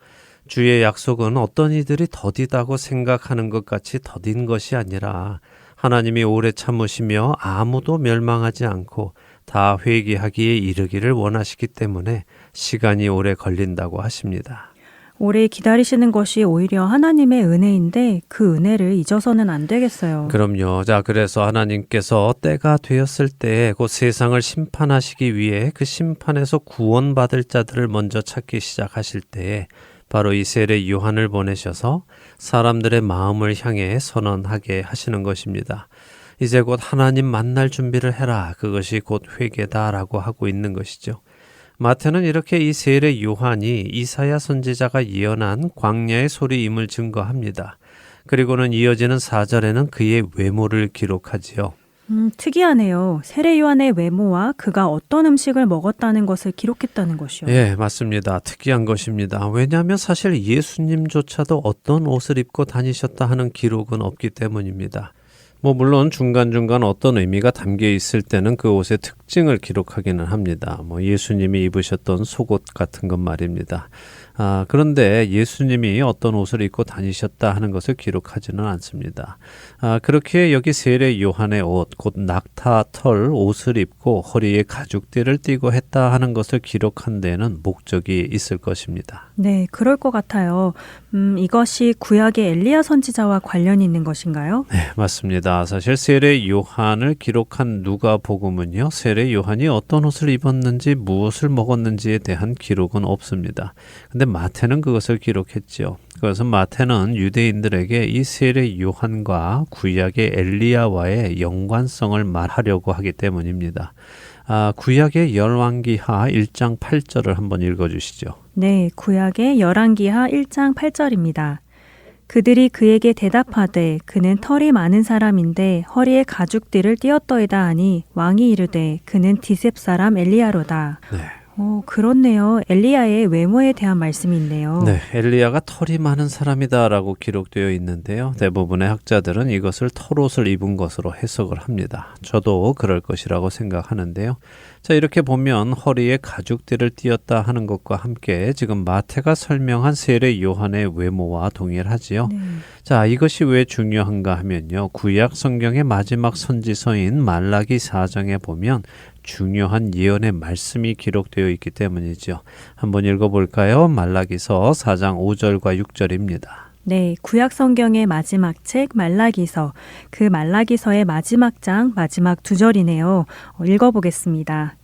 주의 약속은 어떤 이들이 더디다고 생각하는 것 같이 더딘 것이 아니라 하나님이 오래 참으시며 아무도 멸망하지 않고 다 회개하기에 이르기를 원하시기 때문에 시간이 오래 걸린다고 하십니다. 오래 기다리시는 것이 오히려 하나님의 은혜인데 그 은혜를 잊어서는 안 되겠어요. 그럼요. 자, 그래서 하나님께서 때가 되었을 때 곧 세상을 심판하시기 위해 그 심판에서 구원받을 자들을 먼저 찾기 시작하실 때에 바로 이 세례 요한을 보내셔서 사람들의 마음을 향해 선언하게 하시는 것입니다. 이제 곧 하나님 만날 준비를 해라. 그것이 곧 회개다라고 하고 있는 것이죠. 마태는 이렇게 이 세례 요한이 이사야 선지자가 예언한 광야의 소리임을 증거합니다. 그리고는 이어지는 4절에는 그의 외모를 기록하지요. 특이하네요. 세례 요한의 외모와 그가 어떤 음식을 먹었다는 것을 기록했다는 것이요. 예, 맞습니다. 특이한 것입니다. 왜냐하면 사실 예수님조차도 어떤 옷을 입고 다니셨다 하는 기록은 없기 때문입니다. 물론 중간중간 어떤 의미가 담겨 있을 때는 그 옷의 특징을 기록하기는 합니다. 예수님이 입으셨던 속옷 같은 것 말입니다. 그런데 예수님이 어떤 옷을 입고 다니셨다 하는 것을 기록하지는 않습니다. 그렇게 여기 세례 요한의 옷, 곧 낙타 털 옷을 입고 허리에 가죽띠를 띠고 했다 하는 것을 기록한 데에는 목적이 있을 것입니다. 네, 그럴 것 같아요. 이것이 구약의 엘리야 선지자와 관련이 있는 것인가요? 네, 맞습니다. 사실 세례 요한을 기록한 누가복음은요, 세례 요한이 어떤 옷을 입었는지 무엇을 먹었는지에 대한 기록은 없습니다. 근데 마태는 그것을 기록했지요. 그것은 마태는 유대인들에게 이 세례 요한과 구약의 엘리야와의 연관성을 말하려고 하기 때문입니다. 구약의 열왕기하 1장 8절을 한번 읽어주시죠. 네, 구약의 열왕기하 1장 8절입니다. 그들이 그에게 대답하되 그는 털이 많은 사람인데 허리에 가죽띠를 띄었더이다 하니 왕이 이르되 그는 디셉 사람 엘리야로다. 네. 그렇네요. 엘리야의 외모에 대한 말씀이 있네요. 네, 엘리야가 털이 많은 사람이다라고 기록되어 있는데요. 대부분의 학자들은 이것을 털옷을 입은 것으로 해석을 합니다. 저도 그럴 것이라고 생각하는데요. 자, 이렇게 보면 허리에 가죽띠를 띄었다 하는 것과 함께 지금 마태가 설명한 세례 요한의 외모와 동일하지요. 네. 자, 이것이 왜 중요한가 하면요. 구약 성경의 마지막 선지서인 말라기 4장에 보면 중요한 예언의 말씀이 기록되어 있기 때문이죠. 한번 읽어볼까요? 말라기서 4장 5절과 6절입니다. 네, 구약 성경의 마지막 책 말라기서, 그 말라기서의 마지막 장 마지막 2절이네요. 읽어보겠습니다.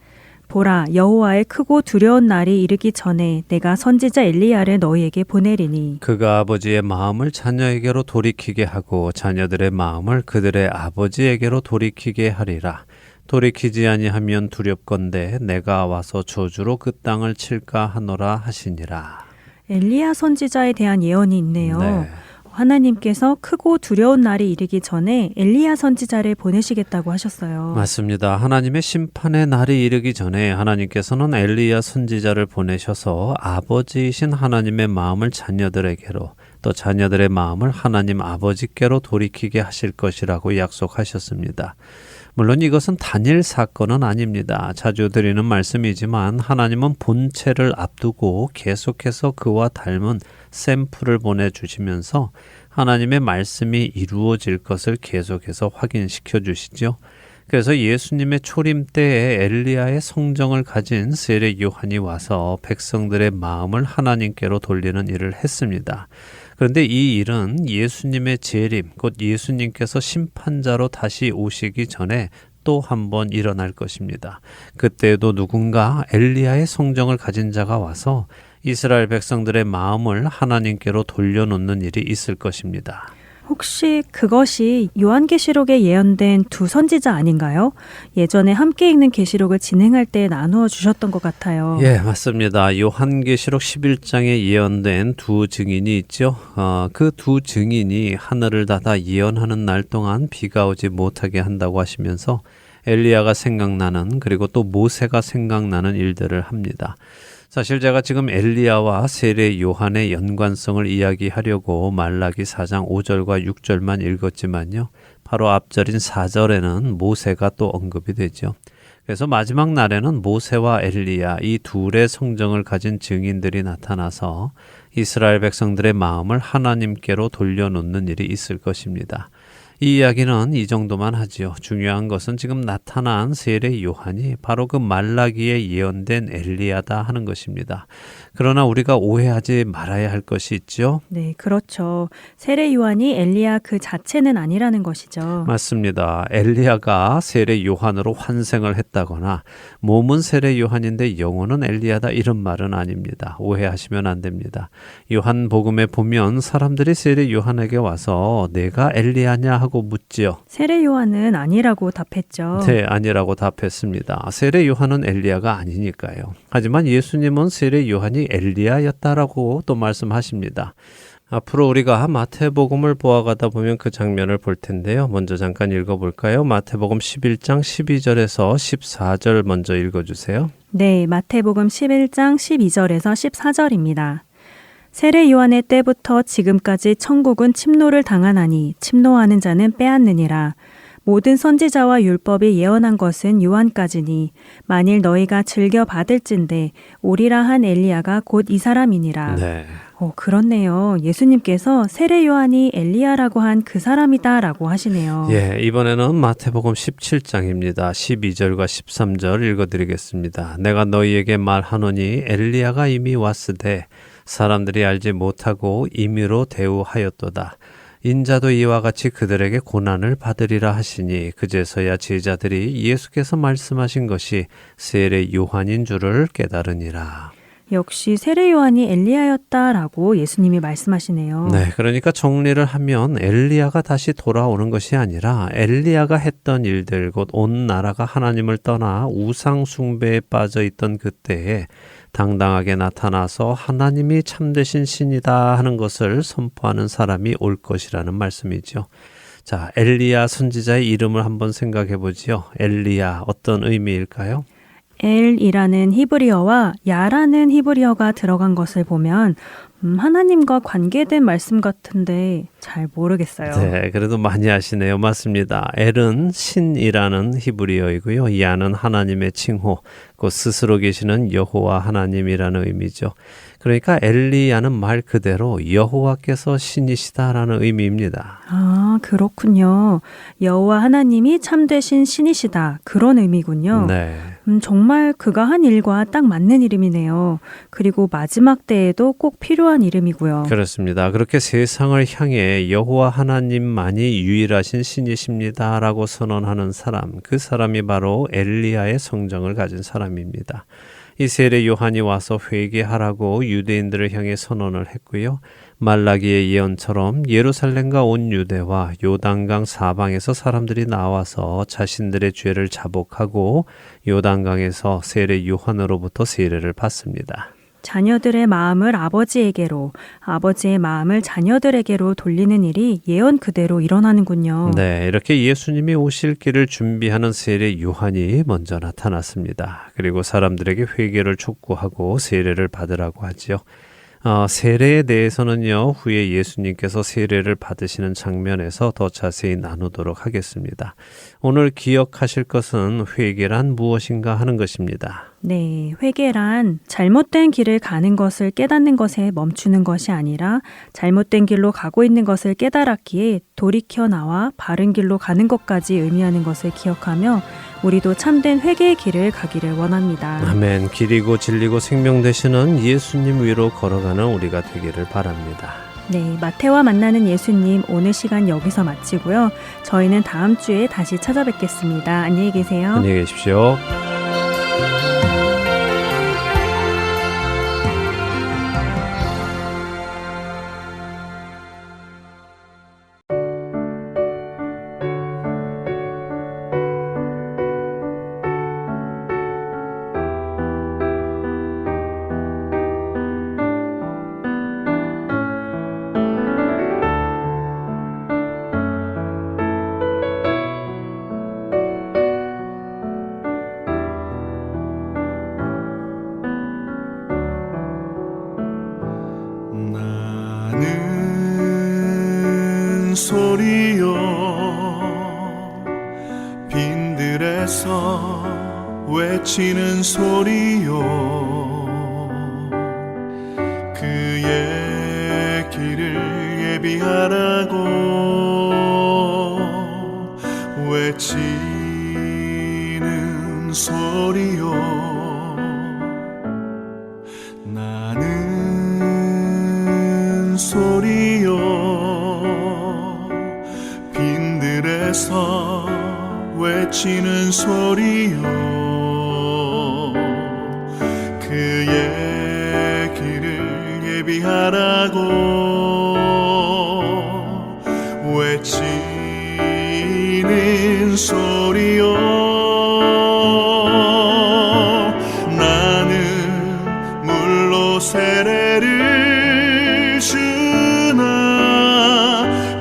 보라, 여호와의 크고 두려운 날이 이르기 전에 내가 선지자 엘리야를 너희에게 보내리니 그가 아버지의 마음을 자녀에게로 돌이키게 하고 자녀들의 마음을 그들의 아버지에게로 돌이키게 하리라. 돌이키지 아니하면 두렵건대 내가 와서 저주로 그 땅을 칠까 하노라 하시니라. 엘리야 선지자에 대한 예언이 있네요. 네. 하나님께서 크고 두려운 날이 이르기 전에 엘리야 선지자를 보내시겠다고 하셨어요. 맞습니다. 하나님의 심판의 날이 이르기 전에 하나님께서는 엘리야 선지자를 보내셔서 아버지이신 하나님의 마음을 자녀들에게로 또 자녀들의 마음을 하나님 아버지께로 돌이키게 하실 것이라고 약속하셨습니다. 물론 이것은 단일 사건은 아닙니다. 자주 드리는 말씀이지만 하나님은 본체를 앞두고 계속해서 그와 닮은 샘플을 보내주시면서 하나님의 말씀이 이루어질 것을 계속해서 확인시켜 주시죠. 그래서 예수님의 초림 때에 엘리야의 성정을 가진 세례 요한이 와서 백성들의 마음을 하나님께로 돌리는 일을 했습니다. 그런데 이 일은 예수님의 재림, 곧 예수님께서 심판자로 다시 오시기 전에 또 한 번 일어날 것입니다. 그때에도 누군가 엘리야의 성정을 가진 자가 와서 이스라엘 백성들의 마음을 하나님께로 돌려놓는 일이 있을 것입니다. 혹시 그것이 요한계시록에 예언된 두 선지자 아닌가요? 예전에 함께 읽는 계시록을 진행할 때 나누어 주셨던 것 같아요. 예, 맞습니다. 요한계시록 11장에 예언된 두 증인이 있죠. 그 두 증인이 하늘을 닫아 예언하는 날 동안 비가 오지 못하게 한다고 하시면서 엘리야가 생각나는 그리고 또 모세가 생각나는 일들을 합니다. 사실 제가 지금 엘리야와 세례 요한의 연관성을 이야기하려고 말라기 4장 5절과 6절만 읽었지만요. 바로 앞절인 4절에는 모세가 또 언급이 되죠. 그래서 마지막 날에는 모세와 엘리야 이 둘의 성정을 가진 증인들이 나타나서 이스라엘 백성들의 마음을 하나님께로 돌려놓는 일이 있을 것입니다. 이 이야기는 이 정도만 하지요. 중요한 것은 지금 나타난 세례 요한이 바로 그 말라기에 예언된 엘리야다 하는 것입니다. 그러나 우리가 오해하지 말아야 할 것이 있죠. 네, 그렇죠. 세례 요한이 엘리야 그 자체는 아니라는 것이죠. 맞습니다. 엘리야가 세례 요한으로 환생을 했다거나 몸은 세례 요한인데 영혼은 엘리야다 이런 말은 아닙니다. 오해하시면 안 됩니다. 요한복음에 보면 사람들이 세례 요한에게 와서 내가 엘리야냐 하고 묻지요. 세례 요한은 아니라고 답했죠. 네, 아니라고 답했습니다. 세례 요한은 엘리야가 아니니까요. 하지만 예수님은 세례 요한이 엘리야였다라고 또 말씀하십니다. 앞으로 우리가 마태복음을 보아가다 보면 그 장면을 볼 텐데요. 먼저 잠깐 읽어볼까요? 마태복음 11장 12절에서 14절 먼저 읽어주세요. 네, 마태복음 11장 12절에서 14절입니다. 세례 요한의 때부터 지금까지 천국은 침노를 당하나니 침노하는 자는 빼앗느니라. 모든 선지자와 율법이 예언한 것은 요한까지니 만일 너희가 즐겨 받을진대 오리라 한 엘리야가 곧 이 사람이니라. 네. 그렇네요. 예수님께서 세례 요한이 엘리야라고 한 그 사람이다라고 하시네요. 예, 이번에는 마태복음 17장입니다. 12절과 13절 읽어드리겠습니다. 내가 너희에게 말하노니 엘리야가 이미 왔으되 사람들이 알지 못하고 임의로 대우하였도다. 인자도 이와 같이 그들에게 고난을 받으리라 하시니 그제서야 제자들이 예수께서 말씀하신 것이 세례 요한인 줄을 깨달으니라. 역시 세례 요한이 엘리야였다라고 예수님이 말씀하시네요. 네, 그러니까 정리를 하면 엘리야가 다시 돌아오는 것이 아니라 엘리야가 했던 일들, 곧 온 나라가 하나님을 떠나 우상 숭배에 빠져 있던 그때에 당당하게 나타나서 하나님이 참되신 신이다 하는 것을 선포하는 사람이 올 것이라는 말씀이죠. 자, 엘리야 선지자의 이름을 한번 생각해 보지요. 엘리야 어떤 의미일까요? 엘이라는 히브리어와 야라는 히브리어가 들어간 것을 보면 하나님과 관계된 말씀 같은데 잘 모르겠어요. 네, 그래도 많이 아시네요. 맞습니다. 엘은 신이라는 히브리어이고요. 야는 하나님의 칭호, 곧 스스로 계시는 여호와 하나님이라는 의미죠. 그러니까 엘리야는 말 그대로 여호와께서 신이시다라는 의미입니다. 아, 그렇군요. 여호와 하나님이 참되신 신이시다. 그런 의미군요. 네. 정말 그가 한 일과 딱 맞는 이름이네요. 그리고 마지막 때에도 꼭 필요한 이름이고요. 그렇습니다. 그렇게 세상을 향해 여호와 하나님만이 유일하신 신이십니다라고 선언하는 사람, 그 사람이 바로 엘리야의 성정을 가진 사람입니다. 이 세례 요한이 와서 회개하라고 유대인들을 향해 선언을 했고요. 말라기의 예언처럼 예루살렘과 온 유대와 요단강 사방에서 사람들이 나와서 자신들의 죄를 자복하고 요단강에서 세례 요한으로부터 세례를 받습니다. 자녀들의 마음을 아버지에게로, 아버지의 마음을 자녀들에게로 돌리는 일이 예언 그대로 일어나는군요. 네, 이렇게 예수님이 오실 길을 준비하는 세례 요한이 먼저 나타났습니다. 그리고 사람들에게 회개를 촉구하고 세례를 받으라고 하지요. 세례에 대해서는요, 후에 예수님께서 세례를 받으시는 장면에서 더 자세히 나누도록 하겠습니다. 오늘 기억하실 것은 회개란 무엇인가 하는 것입니다. 네, 회개란 잘못된 길을 가는 것을 깨닫는 것에 멈추는 것이 아니라 잘못된 길로 가고 있는 것을 깨달았기에 돌이켜 나와 바른 길로 가는 것까지 의미하는 것을 기억하며 우리도 참된 회개의 길을 가기를 원합니다. 아멘. 길이고 진리고 생명 되시는 예수님 위로 걸어가는 우리가 되기를 바랍니다. 네, 마태와 만나는 예수님 오늘 시간 여기서 마치고요. 저희는 다음 주에 다시 찾아뵙겠습니다. 안녕히 계세요. 안녕히 계십시오. 나는 소리요 빈들에서 외치는 소리요 그의 길을 예비하라고 외치는 소리요 나는 소리요 빈들에서 외치는 소리요 그의 길을 예비하라고 외치는 소리요 나는 물로 세례를 주나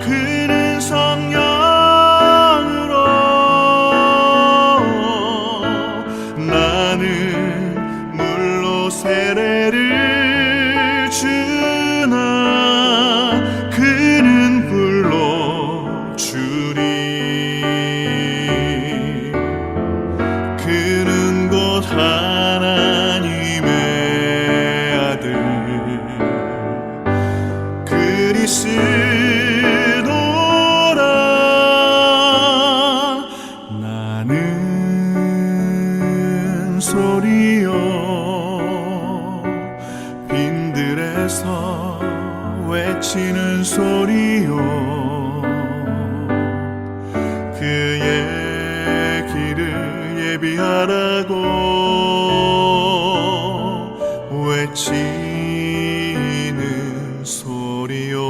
그는 성령으로 나는 물로 세례를 주나 그는 불로 주리 그는 곧 하나님의 아들 그리스도라 나는 소리요 빈들에서 외치는 소리요 그의 길을 예비하라고 외치는 소리요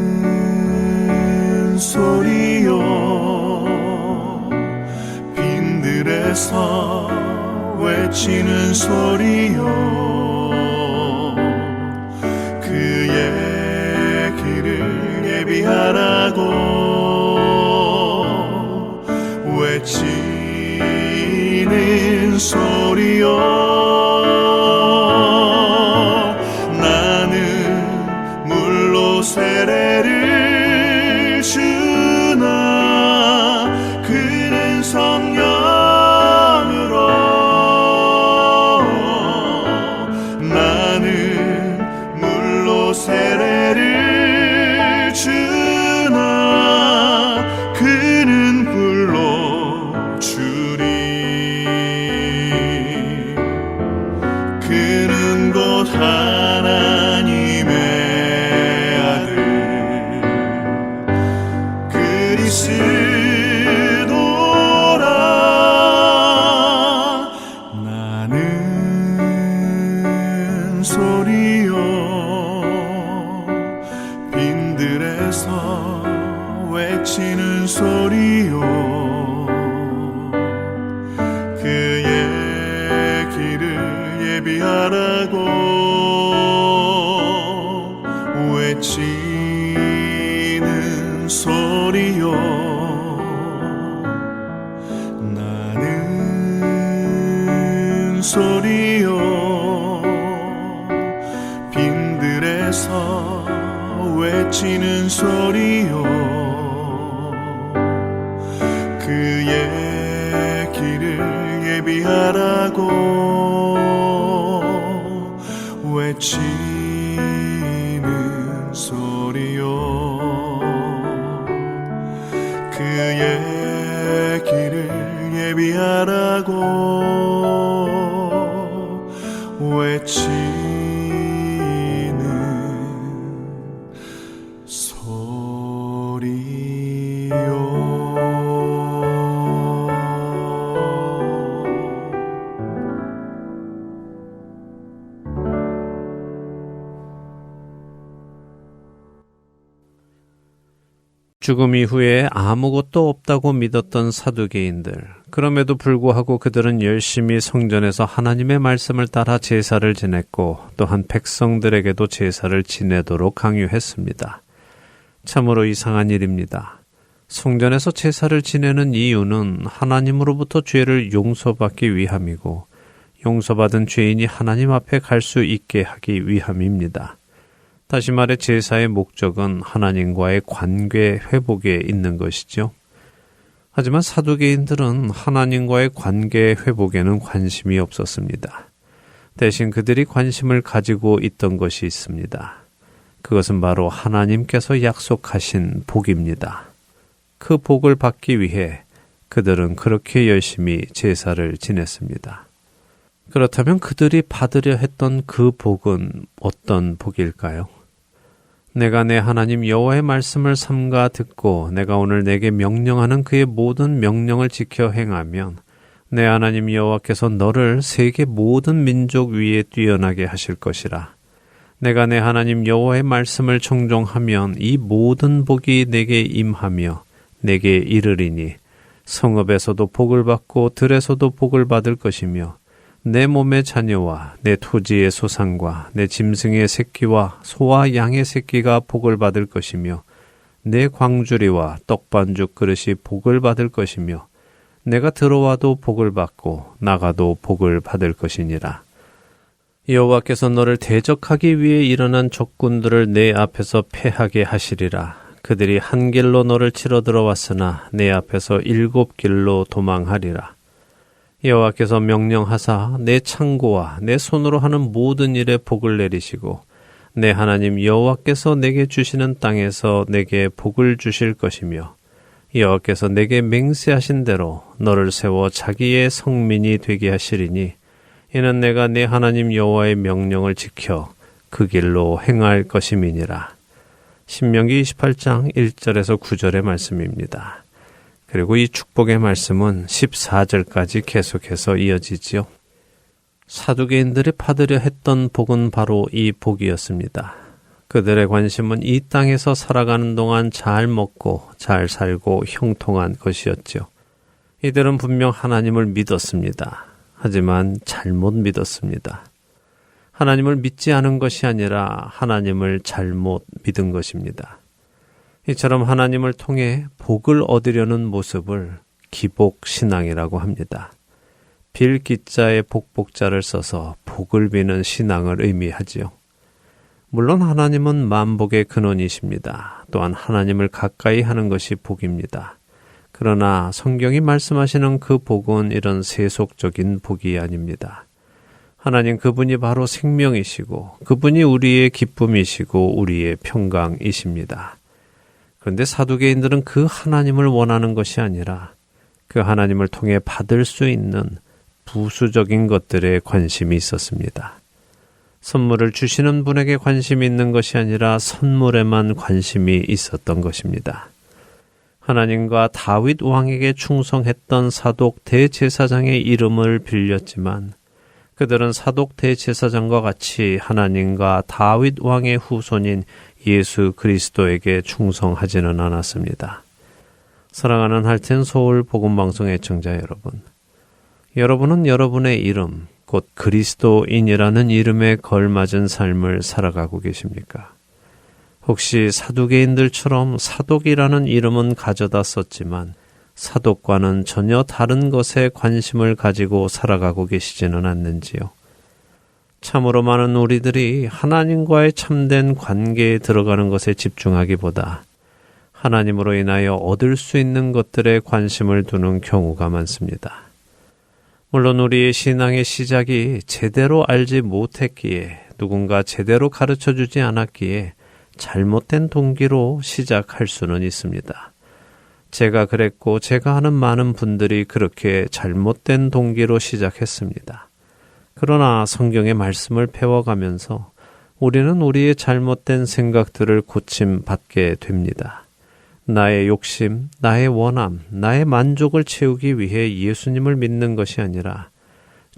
나는 소리요 빈들에서 외치는 소리요 그의 길을 예비하라고 외치는 소리요 세례를 주나 그는 성령으로 나는 물로 세례를 주나 그는 불로 주리 그는 곧 하나님의 그리스도라 나는 소리요 빈들에서 외치는 소리요 그의 길을 예비하라고 외치는 소리요 나는 소리요 빈들에서 외치는 소리요 그의 길을 예비하라고 외치는 소리요 그의 길을 예비하라고 외치는 죽음 이후에 아무것도 없다고 믿었던 사두개인들. 그럼에도 불구하고 그들은 열심히 성전에서 하나님의 말씀을 따라 제사를 지냈고 또한 백성들에게도 제사를 지내도록 강요했습니다. 참으로 이상한 일입니다. 성전에서 제사를 지내는 이유는 하나님으로부터 죄를 용서받기 위함이고 용서받은 죄인이 하나님 앞에 갈 수 있게 하기 위함입니다. 다시 말해 제사의 목적은 하나님과의 관계 회복에 있는 것이죠. 하지만 사두개인들은 하나님과의 관계 회복에는 관심이 없었습니다. 대신 그들이 관심을 가지고 있던 것이 있습니다. 그것은 바로 하나님께서 약속하신 복입니다. 그 복을 받기 위해 그들은 그렇게 열심히 제사를 지냈습니다. 그렇다면 그들이 받으려 했던 그 복은 어떤 복일까요? 내가 내 하나님 여호와의 말씀을 삼가 듣고 내가 오늘 내게 명령하는 그의 모든 명령을 지켜 행하면 내 하나님 여호와께서 너를 세계 모든 민족 위에 뛰어나게 하실 것이라. 내가 내 하나님 여호와의 말씀을 청종하면 이 모든 복이 내게 임하며 내게 이르리니 성읍에서도 복을 받고 들에서도 복을 받을 것이며 내 몸의 자녀와 내 토지의 소산과 내 짐승의 새끼와 소와 양의 새끼가 복을 받을 것이며 내 광주리와 떡반죽 그릇이 복을 받을 것이며 내가 들어와도 복을 받고 나가도 복을 받을 것이니라. 여호와께서 너를 대적하기 위해 일어난 적군들을 내 앞에서 패하게 하시리라. 그들이 한 길로 너를 치러 들어왔으나 내 앞에서 7길로 도망하리라. 여호와께서 명령하사 내 창고와 내 손으로 하는 모든 일에 복을 내리시고 내 하나님 여호와께서 내게 주시는 땅에서 내게 복을 주실 것이며 여호와께서 내게 맹세하신 대로 너를 세워 자기의 성민이 되게 하시리니 이는 내가 내 하나님 여호와의 명령을 지켜 그 길로 행할 것임이니라. 신명기 28장 1절에서 9절의 말씀입니다. 그리고 이 축복의 말씀은 14절까지 계속해서 이어지지요. 사두개인들이 받으려 했던 복은 바로 이 복이었습니다. 그들의 관심은 이 땅에서 살아가는 동안 잘 먹고 잘 살고 형통한 것이었죠. 이들은 분명 하나님을 믿었습니다. 하지만 잘못 믿었습니다. 하나님을 믿지 않은 것이 아니라 하나님을 잘못 믿은 것입니다. 이처럼 하나님을 통해 복을 얻으려는 모습을 기복신앙이라고 합니다. 빌기자의 복복자를 써서 복을 비는 신앙을 의미하지요. 물론 하나님은 만복의 근원이십니다. 또한 하나님을 가까이 하는 것이 복입니다. 그러나 성경이 말씀하시는 그 복은 이런 세속적인 복이 아닙니다. 하나님 그분이 바로 생명이시고 그분이 우리의 기쁨이시고 우리의 평강이십니다. 그런데 사두개인들은 그 하나님을 원하는 것이 아니라 그 하나님을 통해 받을 수 있는 부수적인 것들에 관심이 있었습니다. 선물을 주시는 분에게 관심이 있는 것이 아니라 선물에만 관심이 있었던 것입니다. 하나님과 다윗 왕에게 충성했던 사독 대제사장의 이름을 빌렸지만 그들은 사독 대제사장과 같이 하나님과 다윗 왕의 후손인 예수 그리스도에게 충성하지는 않았습니다. 사랑하는 할텐 서울 복음방송 애청자 여러분, 여러분은 여러분의 이름, 곧 그리스도인이라는 이름에 걸맞은 삶을 살아가고 계십니까? 혹시 사두개인들처럼 사독이라는 이름은 가져다 썼지만 사독과는 전혀 다른 것에 관심을 가지고 살아가고 계시지는 않는지요? 참으로 많은 우리들이 하나님과의 참된 관계에 들어가는 것에 집중하기보다 하나님으로 인하여 얻을 수 있는 것들에 관심을 두는 경우가 많습니다. 물론 우리의 신앙의 시작이 제대로 알지 못했기에 누군가 제대로 가르쳐주지 않았기에 잘못된 동기로 시작할 수는 있습니다. 제가 그랬고 제가 아는 많은 분들이 그렇게 잘못된 동기로 시작했습니다. 그러나 성경의 말씀을 배워가면서 우리는 우리의 잘못된 생각들을 고침받게 됩니다. 나의 욕심, 나의 원함, 나의 만족을 채우기 위해 예수님을 믿는 것이 아니라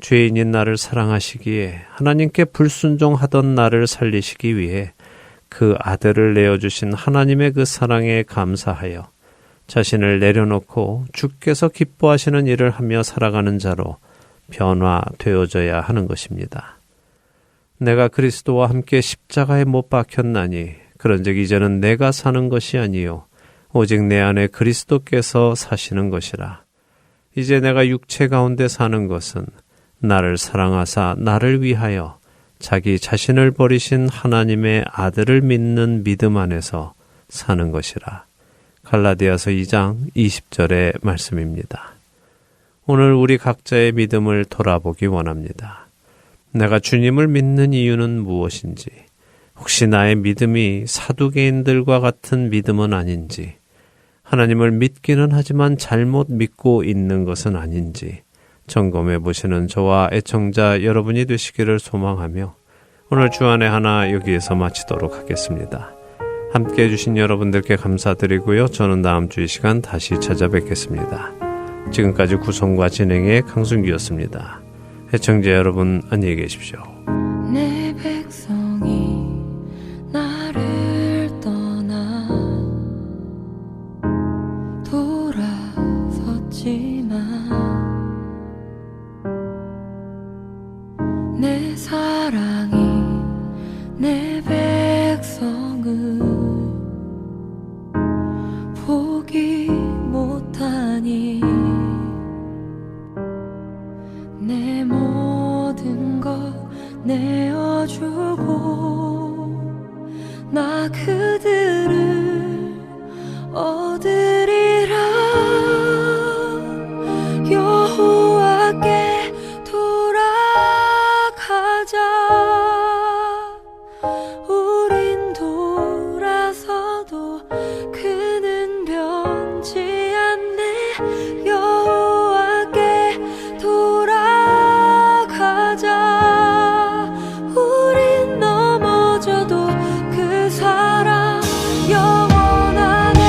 죄인인 나를 사랑하시기에 하나님께 불순종하던 나를 살리시기 위해 그 아들을 내어주신 하나님의 그 사랑에 감사하여 자신을 내려놓고 주께서 기뻐하시는 일을 하며 살아가는 자로 변화되어져야 하는 것입니다. 내가 그리스도와 함께 십자가에 못 박혔나니 그런즉 이제는 내가 사는 것이 아니요 오직 내 안에 그리스도께서 사시는 것이라. 이제 내가 육체 가운데 사는 것은 나를 사랑하사 나를 위하여 자기 자신을 버리신 하나님의 아들을 믿는 믿음 안에서 사는 것이라. 갈라디아서 2장 20절의 말씀입니다. 오늘 우리 각자의 믿음을 돌아보기 원합니다. 내가 주님을 믿는 이유는 무엇인지, 혹시 나의 믿음이 사두개인들과 같은 믿음은 아닌지, 하나님을 믿기는 하지만 잘못 믿고 있는 것은 아닌지 점검해 보시는 저와 애청자 여러분이 되시기를 소망하며 오늘 주안의 하나 여기에서 마치도록 하겠습니다. 함께해 주신 여러분들께 감사드리고요. 저는 다음 주 이 시간 다시 찾아뵙겠습니다. 지금까지 구성과 진행의 강순기였습니다. 애청자 여러분 안녕히 계십시오. 내 백성이 나를 떠나 돌아섰지만 내 사랑이 내 백성을 포기 못하니 내 모든 것 내어주고 나 그들을 얻으리라. 여호와께 돌아가자. 우린 돌아서도 그는 변치 않네. 여호와께 돌아가자. 우린 넘어져도 그 사랑 영원하네.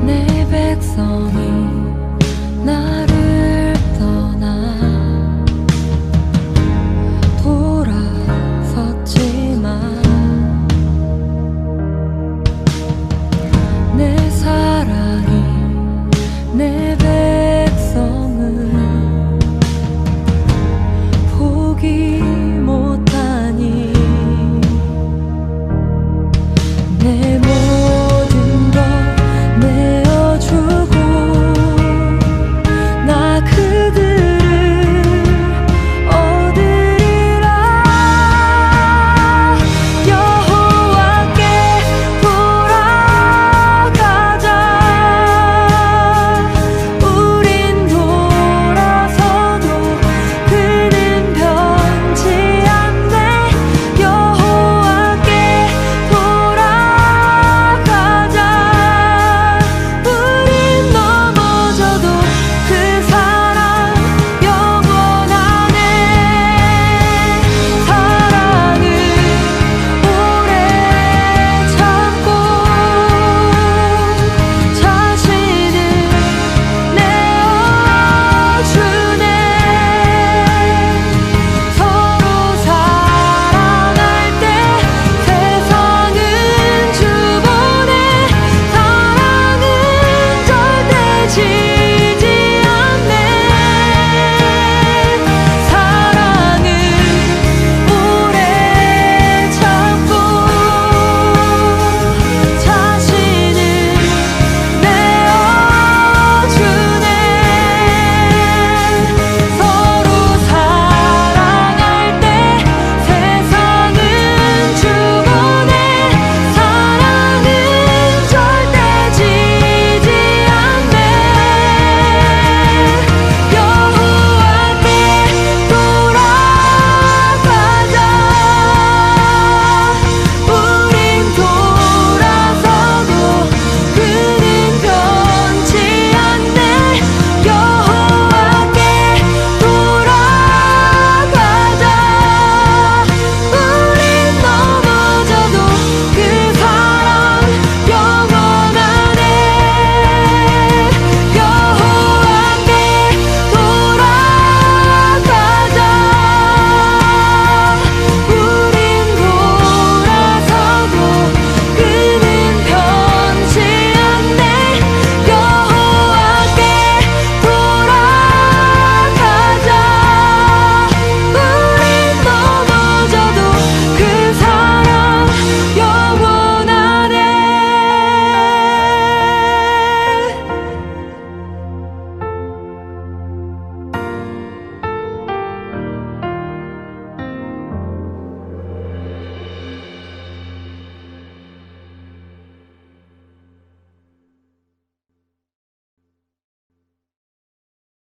내 백성이